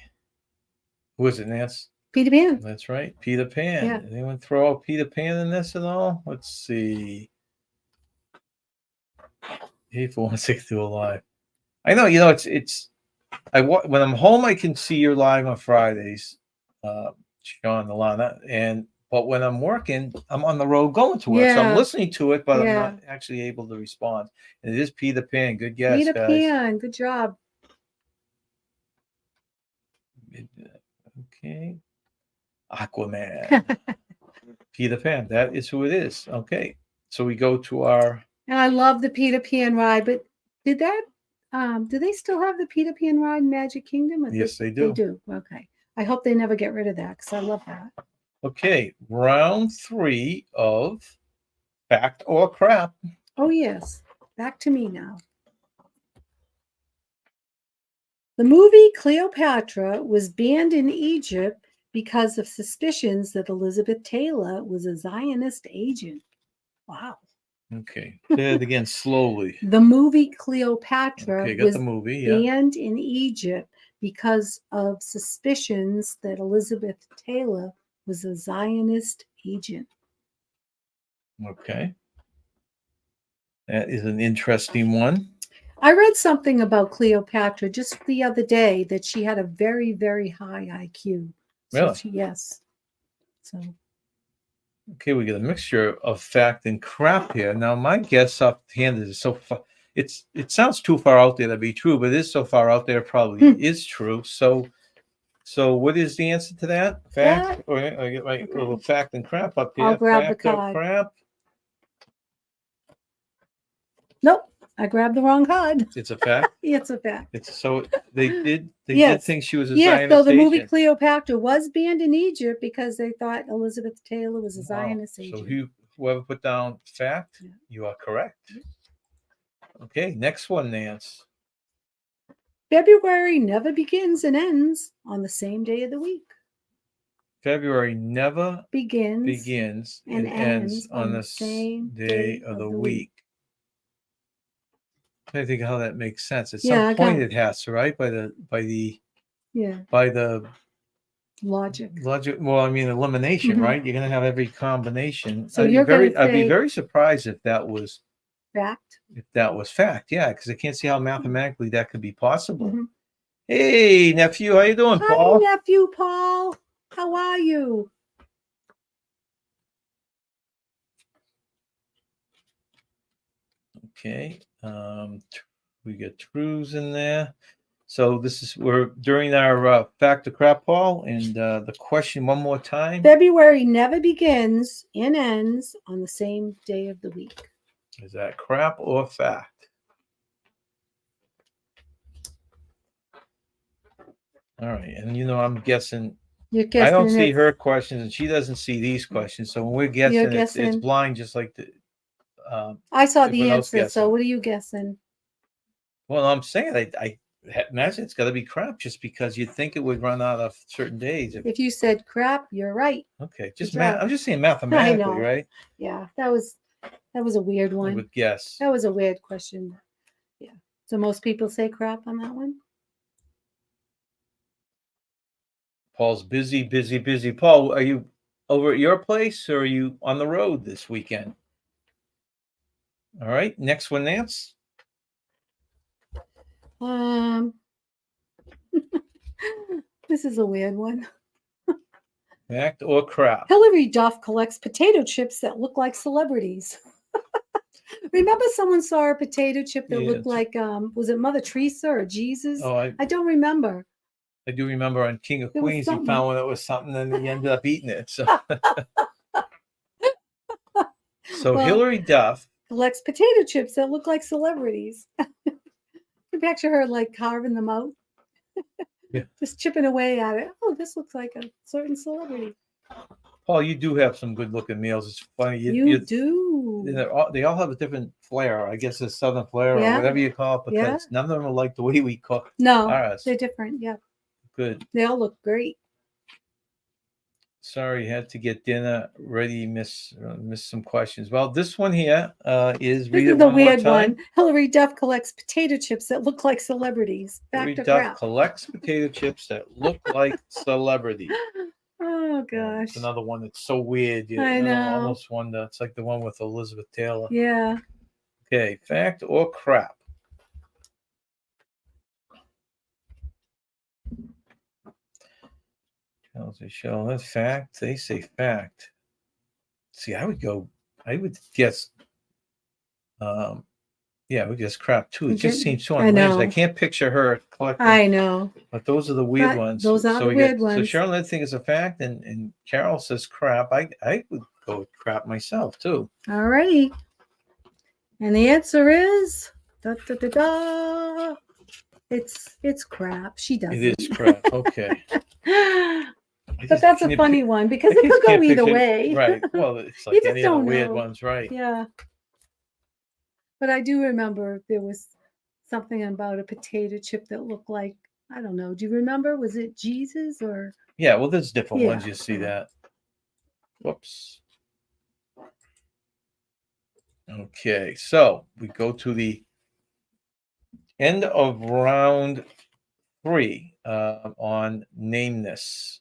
Who is it, Nance? Peter Pan. That's right, Peter Pan. Yeah. Did anyone throw out Peter Pan in this at all? Let's see. 8416 alive. I know, it's. When I'm home, I can see you're live on Fridays, Sean Alana, but when I'm working, I'm on the road going to work, so I'm Yeah. listening to it, but I'm Yeah. not actually able to respond. And it is Peter Pan. Good guess, Peter guys. Pan. Good job. Okay. Aquaman. Peter Pan. That is who it is. Okay. So we go to our. And I love the Peter Pan ride, but did that do they still have the Peter Pan ride in Magic Kingdom? Or Yes, they They do. do. Okay. I hope they never get rid of that because I love that. Okay. Round 3 of fact or crap. Oh yes. Back to me now. The movie Cleopatra was banned in Egypt because of suspicions that Elizabeth Taylor was a Zionist agent. Wow. Okay. Say it again slowly. The movie Cleopatra Okay. Got was the movie. Yeah. banned in Egypt because of suspicions that Elizabeth Taylor was a Zionist agent. Okay. That is an interesting one. I read something about Cleopatra just the other day that she had a very, very high IQ. So Really? yes. So Okay, we get a mixture of fact and crap here. Now, my guess offhand is so far. It sounds too far out there to be true, but it is so far out there it probably is true. So what is the answer to that? Fact or I get my little fact and crap up here. I'll grab the Fact or card. crap? nope, I grabbed the wrong card. It's a fact. It's a fact. It's so they did Yes. think she was a Yes, so Zionist the movie agent. Cleopatra was banned in Egypt because they thought Elizabeth Taylor was a Wow. Zionist So agent. whoever put down fact, Yeah. you are correct. Okay, next one, Nance. February never begins and ends on the same day of the week. February never Begins and ends on the same day of the week. I think how that makes sense. At Yeah, I some got point, it. it has to, right? By the Yeah, logic. logic. Well, I mean elimination, Mhm. right? You're gonna have every combination. So you're gonna I'd be say- very surprised if that was Fact. fact. Yeah, because I can't see how mathematically that could be possible. Mhm. Hey, nephew, how you doing, Hi, Paul? nephew Paul. How are you? Okay. We got trues in there. So we're during our fact or crap, Paul, and the question one more time. February never begins and ends on the same day of the week. Is that crap or fact? All right, and I'm guessing. You're guessing I don't see it's- her questions, and she doesn't see these questions. So when we're guessing, You're it's guessing- blind, just like the. I saw everyone the else answer. So guessing. what are you guessing? Well, I'm saying I imagine it's got to be crap, just because you'd think it would run out of certain days. If you said crap, you're right. Okay, just Good job. I'm just saying mathematically, know. right? Yeah, that was a weird I one. would guess. That was a weird question. Yeah. So most people say crap on that one. Paul's busy. Paul, are you over at your place or are you on the road this weekend? All right, next one, Nance. This is a weird one. Fact or crap? Hillary Duff collects potato chips that look like celebrities. Remember someone saw a potato chip that Yeah, looked like was it Mother Teresa or Jesus? Oh, I don't remember. I do remember on King of It was Queens, he something. found one that was something, and he ended up eating it. So, Well, Hillary Duff. Collects potato chips that look like celebrities. You picture her like carving them out. Yeah. Just chipping away at it. Oh, this looks like a certain celebrity. Paul, you do have some good-looking meals. It's funny. You do. They all have a different flair. I guess it's Southern flair Yeah. or whatever you call it, because Yeah. none of them are like the way we cook No, ours. they're different. Yeah, Good. they all look great. Sorry, had to get dinner ready. Miss some questions. Well, this one here is This read is it the one more weird time. one. Hillary Duff collects potato chips that look like celebrities. Hillary Fact or Duff crap? collects potato chips that look like celebrities. Oh It's gosh. another one that's so weird. I know. Almost wonder. It's like the one with Elizabeth Taylor. Yeah. Okay, fact or crap? Tells a show. That's fact. They say fact. See, I would guess Yeah, we just crap too. It We just did- seems so I unhinged. I know. can't picture her collecting. I know. But those are the weird But ones. those are so the we weird get, ones. So Cheryl, I think is a fact, and Carol says crap. I would go with crap myself too. All righty. And the answer is da, da, da, da. It's crap. She does It is crap. Okay. But that's a funny one because it could go either way. Right. Well, it's You like just any of the don't weird know. ones, right? Yeah. But I do remember there was something about a potato chip that looked like, I don't know. Do you remember? Was it Jesus or? Yeah. Well, there's different Yeah. ones. You see that. Whoops. Okay. So we go to the end of round 3 on Name This.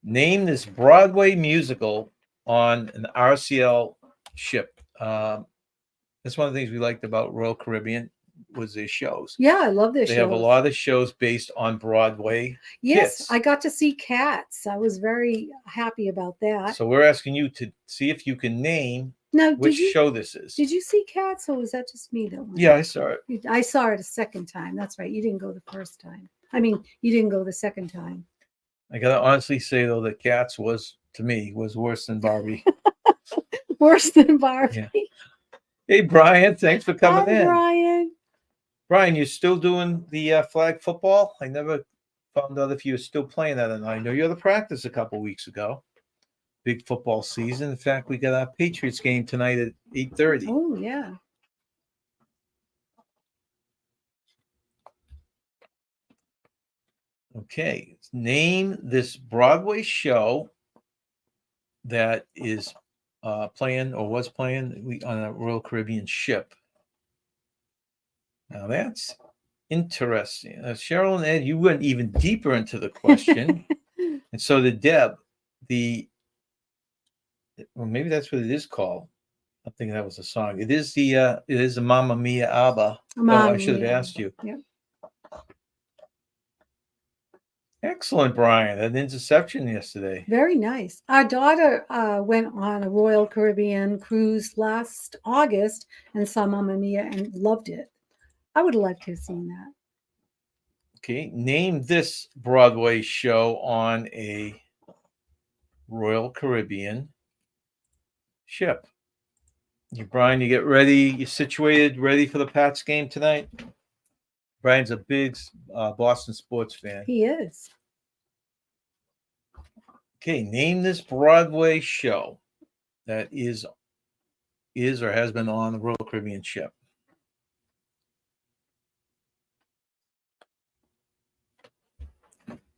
Name this Broadway musical on an RCL ship. That's one of the things we liked about Royal Caribbean was their shows. Yeah, I love this They show. have a lot of shows based on Broadway. Yes, hits. I got to see Cats. I was very happy about that. So we're asking you to see if you can name Now, which show this is. did you see Cats, or was that just me that went? Yeah, I saw it. I saw it a second time. That's right. You didn't go the first time. I mean, you didn't go the second time. I gotta honestly say though that Cats was to me was worse than Barbie. Worse than Barbie. Yeah. Hey Brian, thanks for coming Hi, in. Brian. Brian, you're still doing the flag football? I never found out if you were still playing that or not. I know you had a practice a couple weeks ago. Big football season. In fact, we got our Patriots game tonight at 8:30. Oh, yeah. Okay. Name this Broadway show that is playing or was playing on a Royal Caribbean ship. Now that's interesting. Cheryl and Ed, you went even deeper into the question. And so did Deb. Well, maybe that's what it is called. I'm thinking that was a song. It is the Mamma Mia ABBA. I should have asked you. Yep. Excellent, Brian. An interception yesterday. Very nice. Our daughter went on a Royal Caribbean cruise last August and saw Mamma Mia and loved it. I would like to have seen that. Okay. Name this Broadway show on a Royal Caribbean ship. Brian, you get ready. You're situated, ready for the Pats game tonight? Brian's a big Boston sports fan. He is. Okay, name this Broadway show that is or has been on the Royal Caribbean ship.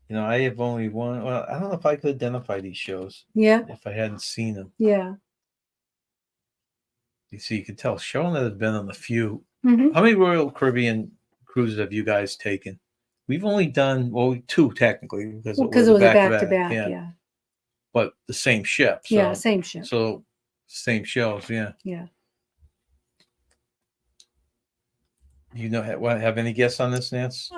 You know, I have only one. Well, I don't know if I could identify these shows. Yeah. If I hadn't seen them. Yeah. You see, you can tell Cheryl has been on a few. Mm-hmm. How many Royal Caribbean cruises have you guys taken? We've only done, well, 2 technically because it was a back-to-back. Yeah. But the same ship. So, yeah, same ship. So same shows, yeah. Yeah. You know, have any guess on this, Nance?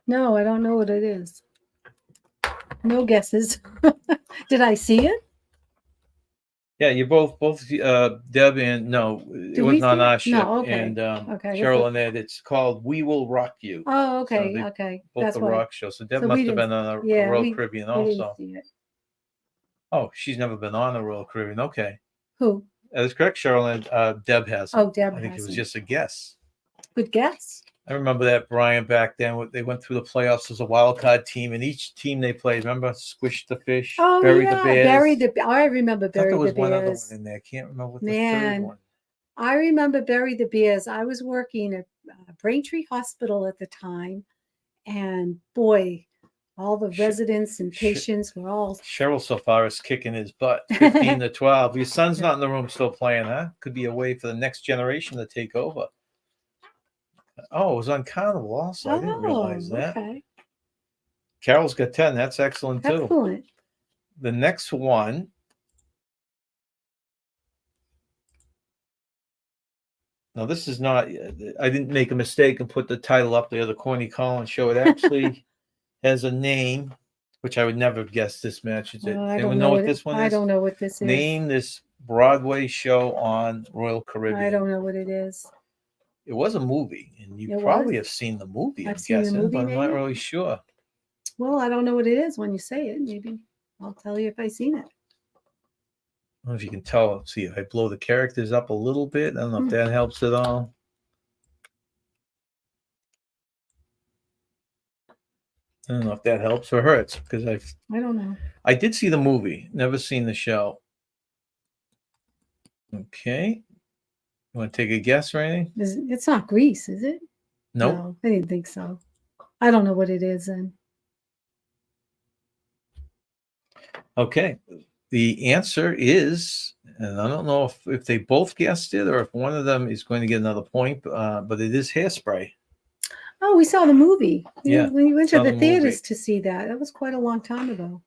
No, I don't know what it is. No guesses. Did I see it? Yeah, you both Deb and no, it wasn't on our ship. No, okay. And Okay. Cheryl and Ed, it's called We Will Rock You. Oh, okay. So Okay. Both That's the why. rock show. So Deb So must we have been on a Royal Caribbean I didn't also. see it. Oh, she's never been on a Royal Caribbean. Okay. Who? That is correct, Cheryl, and Deb has. Oh, Deb I think it was hasn't. just a guess. Good guess. I remember that, Brian, back then. They went through the playoffs as a wild card team, and each team they played, remember, Squish the Fish, Oh, Bury yeah. the Bears. I remember I thought Bury there the was one other Bears. one in there. I can't remember what the Man. third one. I remember Bury the Bears. I was working at Braintree Hospital at the time, and boy, all the residents and patients were all. Cheryl so far is kicking his butt, 15-12. Your son's not in the room still playing, huh? Could be a way for the next generation to take over. Oh, it was on Carnival also. I didn't realize that. Okay. Carol's got 10. That's excellent too. Excellent. The next one. Now, this is not, I didn't make a mistake and put the title up there, the Corny Collins Show. It actually has a name. which I would never have guessed this match. Is it? I Anyone don't know what it- this one I is? don't know what this is. Name this Broadway show on Royal Caribbean. I don't know what it is. It was a movie, and you It probably was? have seen the movie. I'm I've seen the guessing, movie, but I'm not maybe? really sure. Well, I don't know what it is when you say it. Maybe I'll tell you if I seen it. I don't know if you can tell. See, if I blow the characters up a little bit, I don't know if that helps at all. I don't know if that helps or hurts because I don't know. I did see the movie, never seen the show. Okay, you want to take a guess or anything? It's not Grease, is it? Nope. No, I didn't think so. I don't know what it is then. Okay, the answer is, and I don't know if they both guessed it or if one of them is going to get another point, but it is Hairspray. Oh, we saw the movie. Yeah, We went to saw the the theaters movie. to see that. That was quite a long time ago.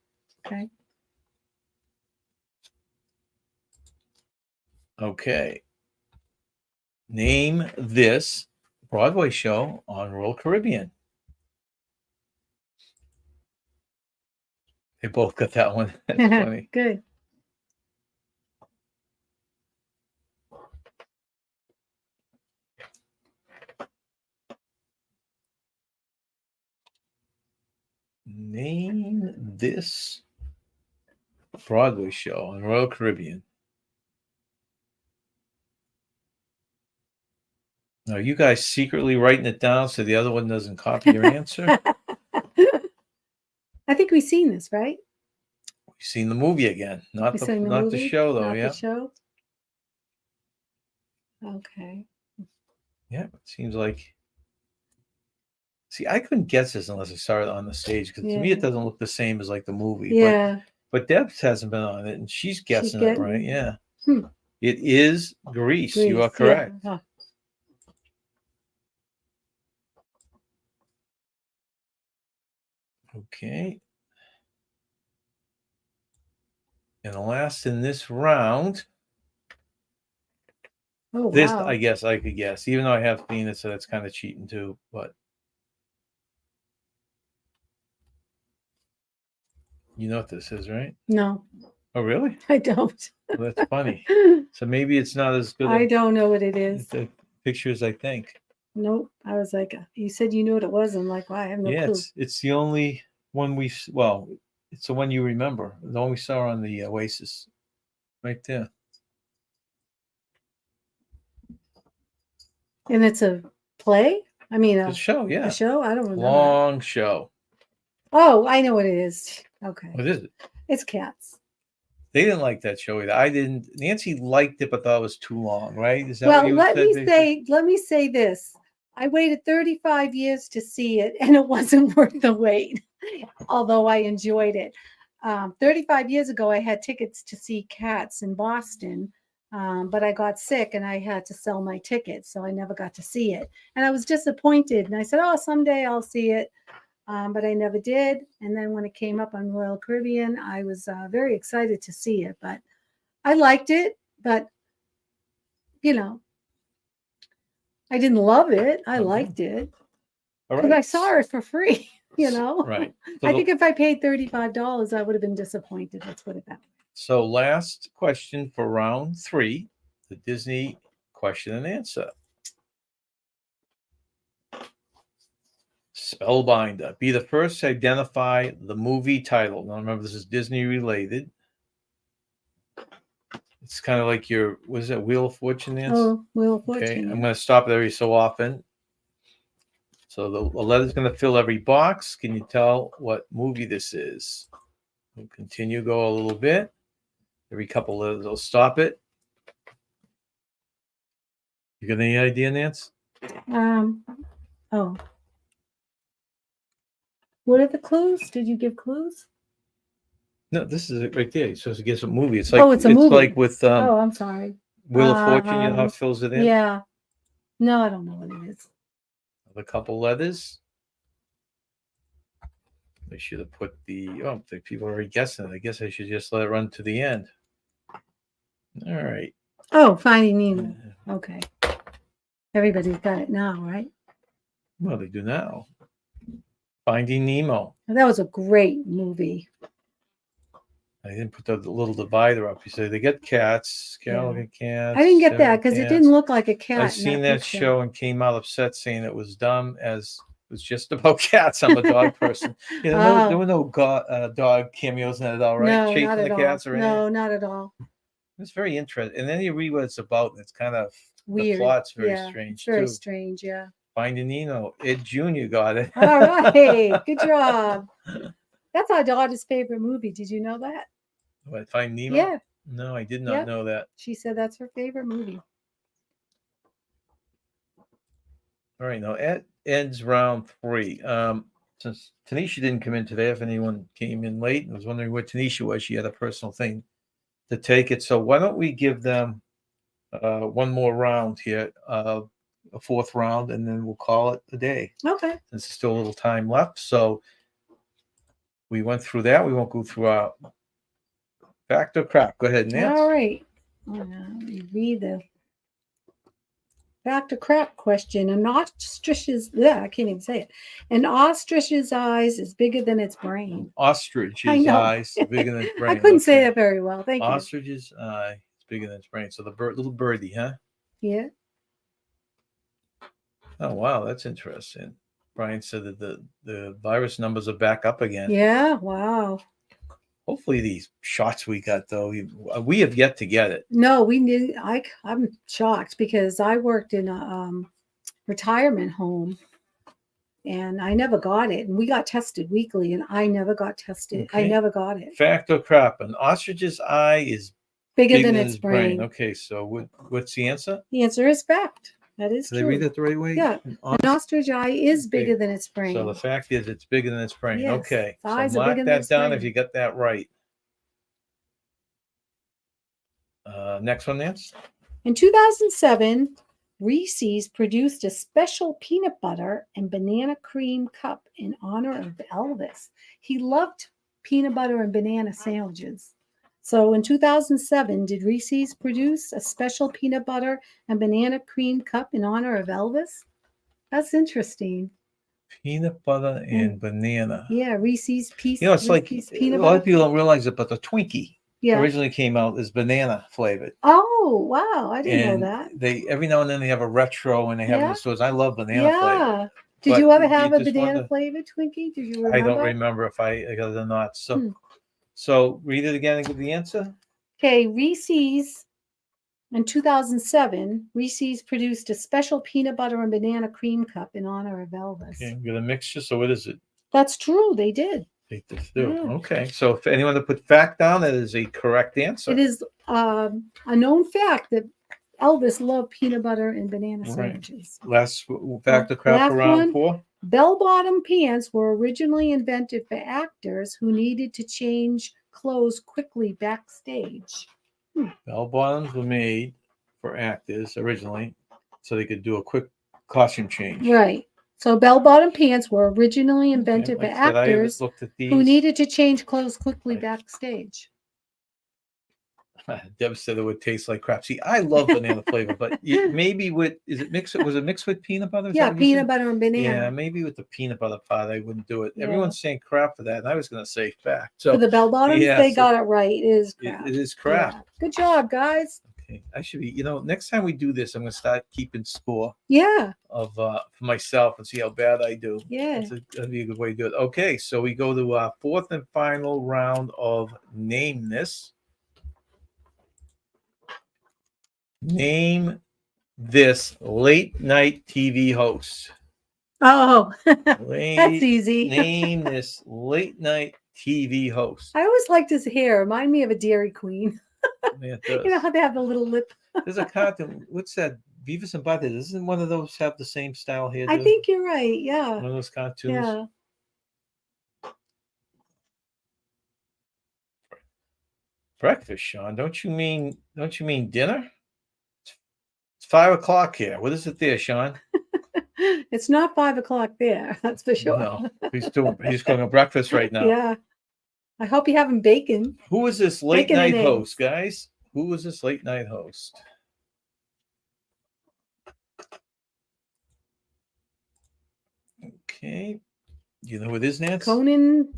Okay. Okay. Name this Broadway show on Royal Caribbean. They both got that one. That's funny. Good. Name this Broadway show on Royal Caribbean. Are you guys secretly writing it down so the other one doesn't copy your answer? I think we've seen this, right? We've seen the movie again, not We've the seen the not movie, the show though. not Yeah, the show. Okay. yeah. It seems like. See, I couldn't guess this unless I saw it on the stage because to me Yeah. it doesn't look the same as like the movie. Yeah. But Debs hasn't been on it, and she's guessing it getting right. it. Yeah, Hmm. it is Grease. You are Grease, correct. yeah. Okay. And the last in this round, Oh, this wow. I guess I could guess, even though I have seen it, so that's kind of cheating too. But you know what this is, right? No, Oh, really? I don't. Well, that's funny. So maybe it's not as good I a don't know what it is. the picture as I think. Nope. I was like, you said you knew what it was. I'm like, wow, I have no Yeah, clue. it's the only one it's the one you remember. The one we saw on the Oasis, right there. And it's a play? I mean, The show, yeah, a show? I don't remember. that. long show. Oh, I know what it is. Okay. What is it? It's Cats. They didn't like that show either. I didn't. Nancy liked it, but thought it was too long. Right? Is that Well, what you let said? me say this. I waited 35 years to see it, and it wasn't worth the wait, although I enjoyed it. 35 years ago, I had tickets to see Cats in Boston, but I got sick and I had to sell my tickets, so I never got to see it. And I was disappointed, and I said, oh, someday I'll see it. But I never did. And then when it came up on Royal Caribbean, I was very excited to see it. But I liked it, but you know, I didn't love it. I liked it All because right. I saw it for free. You know, Right. So I think if I paid $35, I would have been disappointed. Let's put it that way. So last question for round 3, the Disney question and answer. Spellbinder. Be the first to identify the movie title. Now remember, this is Disney related. It's kind of like your, what is it, Wheel of Fortune, Nancy? Oh, Wheel of Fortune. Okay, I'm yeah. going to stop it every so often. So the letter's going to fill every box. Can you tell what movie this is? We'll continue, go a little bit. Every couple letters, I'll stop it. You got any idea, Nance? Oh. What are the clues? Did you give clues? No, this is it right there. You're supposed to guess a movie. It's like Oh, it's a movie. like with Oh, I'm sorry. Wheel of Fortune. You know how it fills it in? Yeah. No, I don't know what it is. A couple letters. I should have put the people are already guessing it. I guess I should just let it run to the end. All right. Oh, Finding Nemo. Okay. Everybody's got it now, right? Well, they do now. Finding Nemo. And that was a great movie. I didn't put the little divider up. You say they get cats. Carol Yeah. get cats. I didn't get Sarah that because it cats. didn't look like a cat. I've in seen that picture. show and came out upset saying it was dumb as it was just about cats. I'm a dog person. You know, there were no dog cameos in it at all, right? No, Chasing not the at all. cats or anything. No, not at all. It's very interesting. And then you read what it's about, and it's kind of Weird. the plot's very Yeah, strange it's very too. strange. Yeah. Finding Nemo. Ed Jr. got it. All right. Good job. That's our daughter's favorite movie. Did you know that? What, Find Nemo? Yeah. No, I did not Yeah. know that. She said that's her favorite movie. All right, now Ed's round 3. Since Tanisha didn't come in today, if anyone came in late and was wondering where Tanisha was, she had a personal thing to take it. So why don't we give them one more round here, a 4th round, and then we'll call it a day. Okay. Since there's still a little time left. So we went through that. We won't go through our fact or crap. Go ahead and answer. All right. Let me read the fact or crap question. An ostrich's, I can't even say it. An ostrich's eyes is bigger than its brain. Ostrich's I know. eyes bigger than its brain. I couldn't say Okay. that very well. Thank Ostrich's eye is bigger than its brain. So the little birdie, huh? you. Yeah. Oh wow, that's interesting. Brian said that the virus numbers are back up again. Yeah. Wow. Hopefully these shots we got though, we have yet to get it. No, we knew. I'm shocked because I worked in a retirement home, and I never got it. And we got tested weekly, and I never got tested. I Okay. never got it. Fact or crap? An ostrich's eye is Bigger bigger than than its its brain. Okay, so what's the answer? The answer is fact. That is Did I true. read that the right way? Yeah. An An ostrich eye is bigger than its brain. So the fact is it's bigger than its brain. Yes, Okay. the So eyes are mark bigger than that its down brain. if you got that right. Next one, Nance. In 2007, Reese's produced a special peanut butter and banana cream cup in honor of Elvis. He loved peanut butter and banana sandwiches. So in 2007, did Reese's produce a special peanut butter and banana cream cup in honor of Elvis? That's interesting. Peanut butter and banana. Yeah, Reese's piece. You know, it's like Reese's a peanut lot of butter. people don't realize it, but the Twinkie Yeah. originally came out as banana flavored. Oh, wow. I didn't And know that. they every now and then they have a retro and they have it in Yeah. the stores. I love banana flavor. Yeah. Did But you ever you have a just banana wonder- flavored Twinkie? Did you I remember? don't remember if I got it or not. So Hmm. so read it again and give the answer. Okay, Reese's in 2007, Reese's produced a special peanut butter and banana cream cup in honor of Elvis. Okay, got a mixture. So what is it? That's true. They did. Take this through. Yeah. Okay. So if anyone to put fact down, that is a correct answer. It is a known fact that Elvis loved peanut butter and banana All right. sandwiches. Last fact or crap Last for round one. 4. Bell-bottom pants were originally invented for actors who needed to change clothes quickly backstage. Bell bottoms were made for actors originally, so they could do a quick costume change. Right. So bell-bottom pants were originally invented Like for I said, I actors looked at these. who needed to change clothes quickly Right. backstage. Deb said it would taste like crap. See, I love banana flavor, but maybe with was it mixed with peanut butter? Is Yeah, that what you peanut said? butter and Yeah, banana. maybe with the peanut butter part, I wouldn't do it. Yeah. Everyone's saying crap for that, and I was going to say fact. So For the bell-bottoms, yeah, they so got it right. It is it, crap. it is crap. Yeah. Good job, guys. Okay, I should be. Next time we do this, I'm going to start keeping score Yeah. of for myself and see how bad I do. Yeah. That'd be a good way to do it. Okay, so we go to our 4th and final round of Name This. Name this late night TV host. Oh, that's Late, easy. name this late night TV host. I always liked his hair. Remind me of a Dairy Queen. Yeah, it You know does. how they have the little lip? There's a cartoon. What's that? Beavis and Butthead. Doesn't one of those have the same style here? I dude? think you're right. Yeah. One of those cartoons. Yeah. Breakfast, Sean. Don't you mean dinner? It's 5 o'clock here. What is it there, Sean? It's not 5 o'clock there. That's for sure. No, he's cooking a breakfast right now. Yeah. I hope you're having bacon. Who is this late Bacon and night eggs. host, guys? Who is this late night host? Okay. You know who it is, Nance? Conan.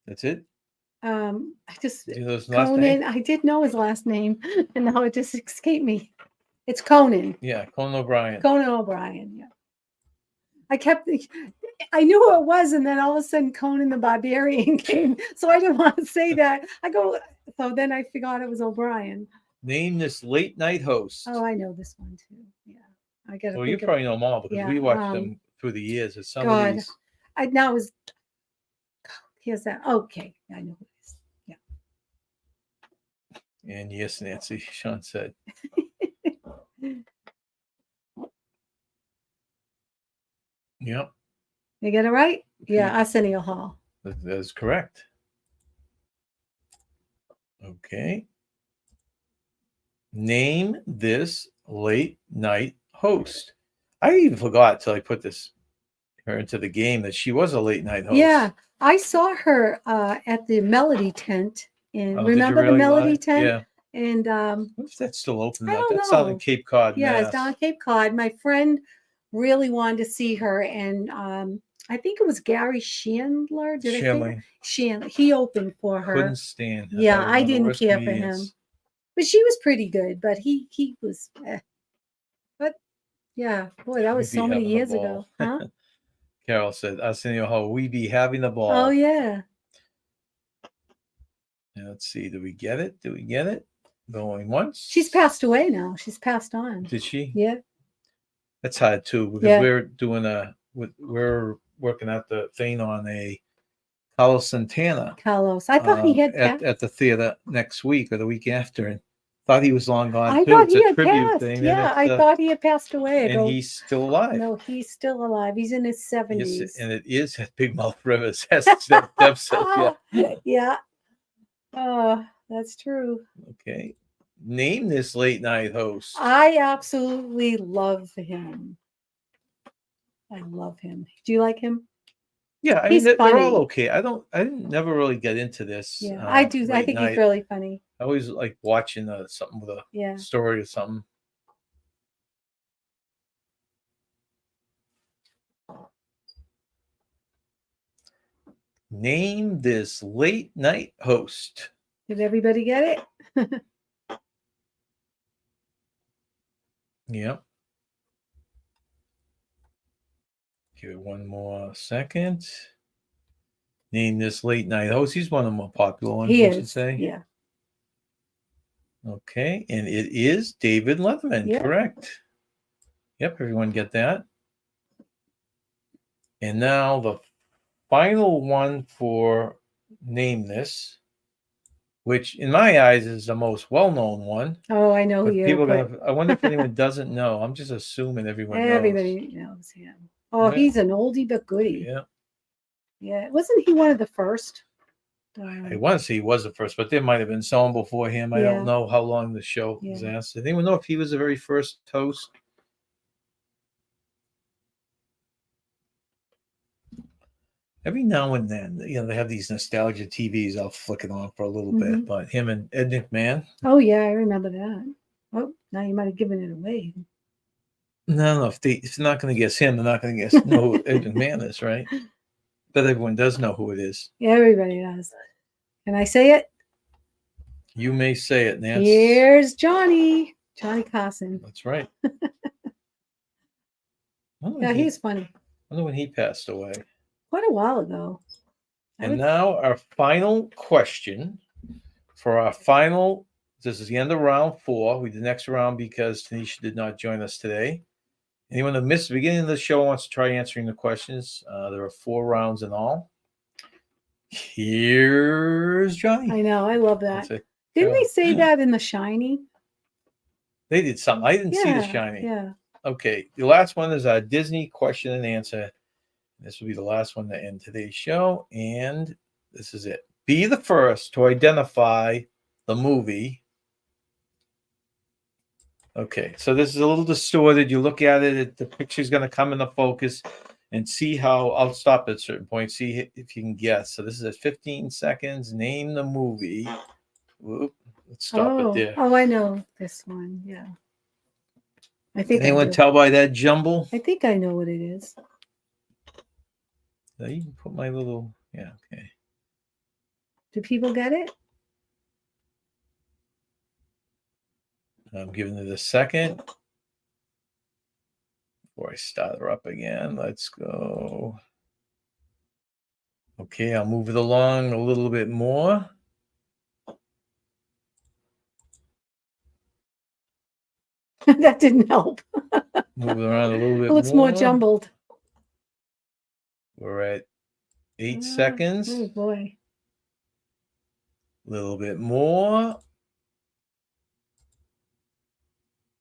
That's it. I just Do you know his last name? Conan. I did know his last name, and now it just escaped me. It's Conan. Yeah, Conan O'Brien. Conan O'Brien. Yeah. I knew who it was, and then all of a sudden Conan the Barbarian came, so I didn't want to say that. So then I forgot it was O'Brien. Name this late night host. Oh, I know this one too. Yeah, I got to. Well, you probably know them all because yeah, we watched them through the years. It's some of God, these. I now was. Here's that. Okay, I know who it is. Yeah. And yes, Nancy, Sean said. Yep, You get it right? Yeah, Okay. Arsenio Hall. that is correct. Okay. Name this late night host. I even forgot till I put her into the game that she was a late night host. Yeah, I saw her at the Melody Tent. And Oh, did you remember the really, Melody Lonnie? Tent? Yeah. And What if that's still open? I Now? don't That's out in know. Cape Cod. yeah, Mass. it's down Cape Cod. My friend really wanted to see her, and I think it was Gary Chandler. Did I Shelley. think Chandler? He opened for her. Couldn't stand. Yeah, I one of the didn't worst care for him. comedians. But she was pretty good. But he was. But yeah, boy, that was We'd be so many having a years ball. ago, huh? Carol said, Arsenio Hall, we be having a ball. Oh yeah. Now, let's see. Do we get it? Do we get it? Going once. She's passed away now. She's passed on. Did she? Yeah. That's hard too because Yeah. we're working out the thing on a Carlos Santana. Carlos. I thought he had at the theater next week or the week after, and thought he was long gone. I too. thought It's he a had tribute passed. thing, Yeah, I thought he had passed away. I and go, he's still alive. no, he's still alive. He's in his 70s. Yes, and it is at Big Mouth Rivers. As Deb said, yeah. Yeah. Oh, that's true. Okay. Name this late night host. I absolutely love him. I love him. Do you like him? Yeah, I He's mean they're all funny. okay. I didn't never really get into this. Yeah, I do. I late think night. he's really funny. I always like watching something with a Yeah. story or something. Name this late night host. Did everybody get it? Yep. Give it one more second. Name this late night host. He's one of the more popular ones, He I should is. say. Yeah. Okay, and it is David Letterman, Yeah. correct? Yep, everyone get that? And now the final one for Name This, which in my eyes is the most well-known one. Oh, I know who But you people are. are gonna. I wonder if anyone doesn't know. I'm just assuming everyone knows. Everybody knows him. Oh, Yeah. he's an oldie but goodie. Yeah, Yeah. Wasn't he one of the first? I want to say he was the first, but there might have been someone before him. I Yeah. don't know how long the show was Yeah. asked. Does anyone know if he was the very first host? Every now and then, they have these nostalgia TVs. I'll flick it on for a little bit. Mhm. But him and Ed McMahon. Oh yeah, I remember that. Oh, now you might have given it away. No. If they're not going to guess him, they're not going to guess know who Ed McMahon is, right? But everyone does know who it is. Yeah, everybody does. Can I say it? You may say it, Nance. Here's Johnny Carson. That's right. Yeah, he's funny. I wonder when he passed away. Quite a while ago. And now our final question for our final. This is the end of round 4. We did the next round because Tanisha did not join us today. Anyone who missed the beginning of the show wants to try answering the questions. There are 4 rounds in all. Here's Johnny. I know. I love that. That's it. Didn't Yeah. they say that in The Shining? They did something. I didn't see The Shining. Yeah. Okay. The last one is our Disney question and answer. This will be the last one to end today's show. And this is it. Be the first to identify the movie. Okay. So this is a little distorted. You look at it, the picture's going to come into focus and see how I'll stop at a certain point. See if you can guess. So this is at 15 seconds. Name the movie. Whoop. Let's stop it there. Oh, I know this one. Yeah. I think Anyone I do. tell by that jumble? I think I know what it is. Did I even put my little? Yeah. Okay. Do people get it? I'm giving it a second before I start her up again. Let's go. Okay, I'll move it along a little bit more. That didn't help. Move it around a little bit It looks more jumbled. We're at 8 Oh seconds. boy. A little bit more.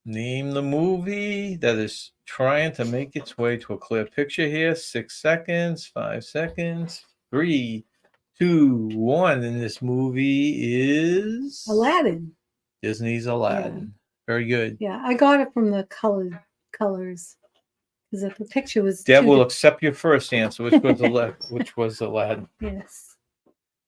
Name the movie that is trying to make its way to a clear picture here. 6 seconds, 5 seconds, 3, 2, 1. And this movie is Aladdin. Disney's Aladdin. Very good. Yeah, I got it from the colors because the picture was Deb too will accept your first answer, which was Aladdin. Yes.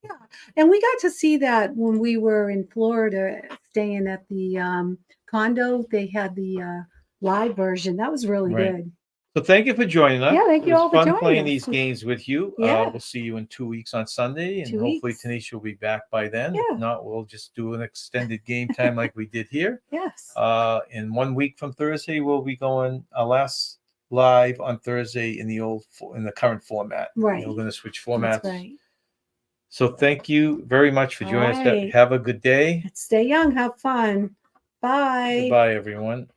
Yeah. And we got to see that when we were in Florida staying at the condo. They had the live version. That was really Right. good. So thank you for joining us. Yeah, thank you It was all for fun joining playing us. these games with you. Yeah. We'll see you in 2 weeks on Sunday, and 2 hopefully weeks. Tanisha will be back by then. Yeah. If not, we'll just do an extended game time like we did here. Yes. In 1 week from Thursday, we'll be going our last live on Thursday in the current format. Right. We're going to switch formats. That's right. So thank you very much for joining us. All right. Have a good day. Stay young. Have fun. Bye. Goodbye, everyone.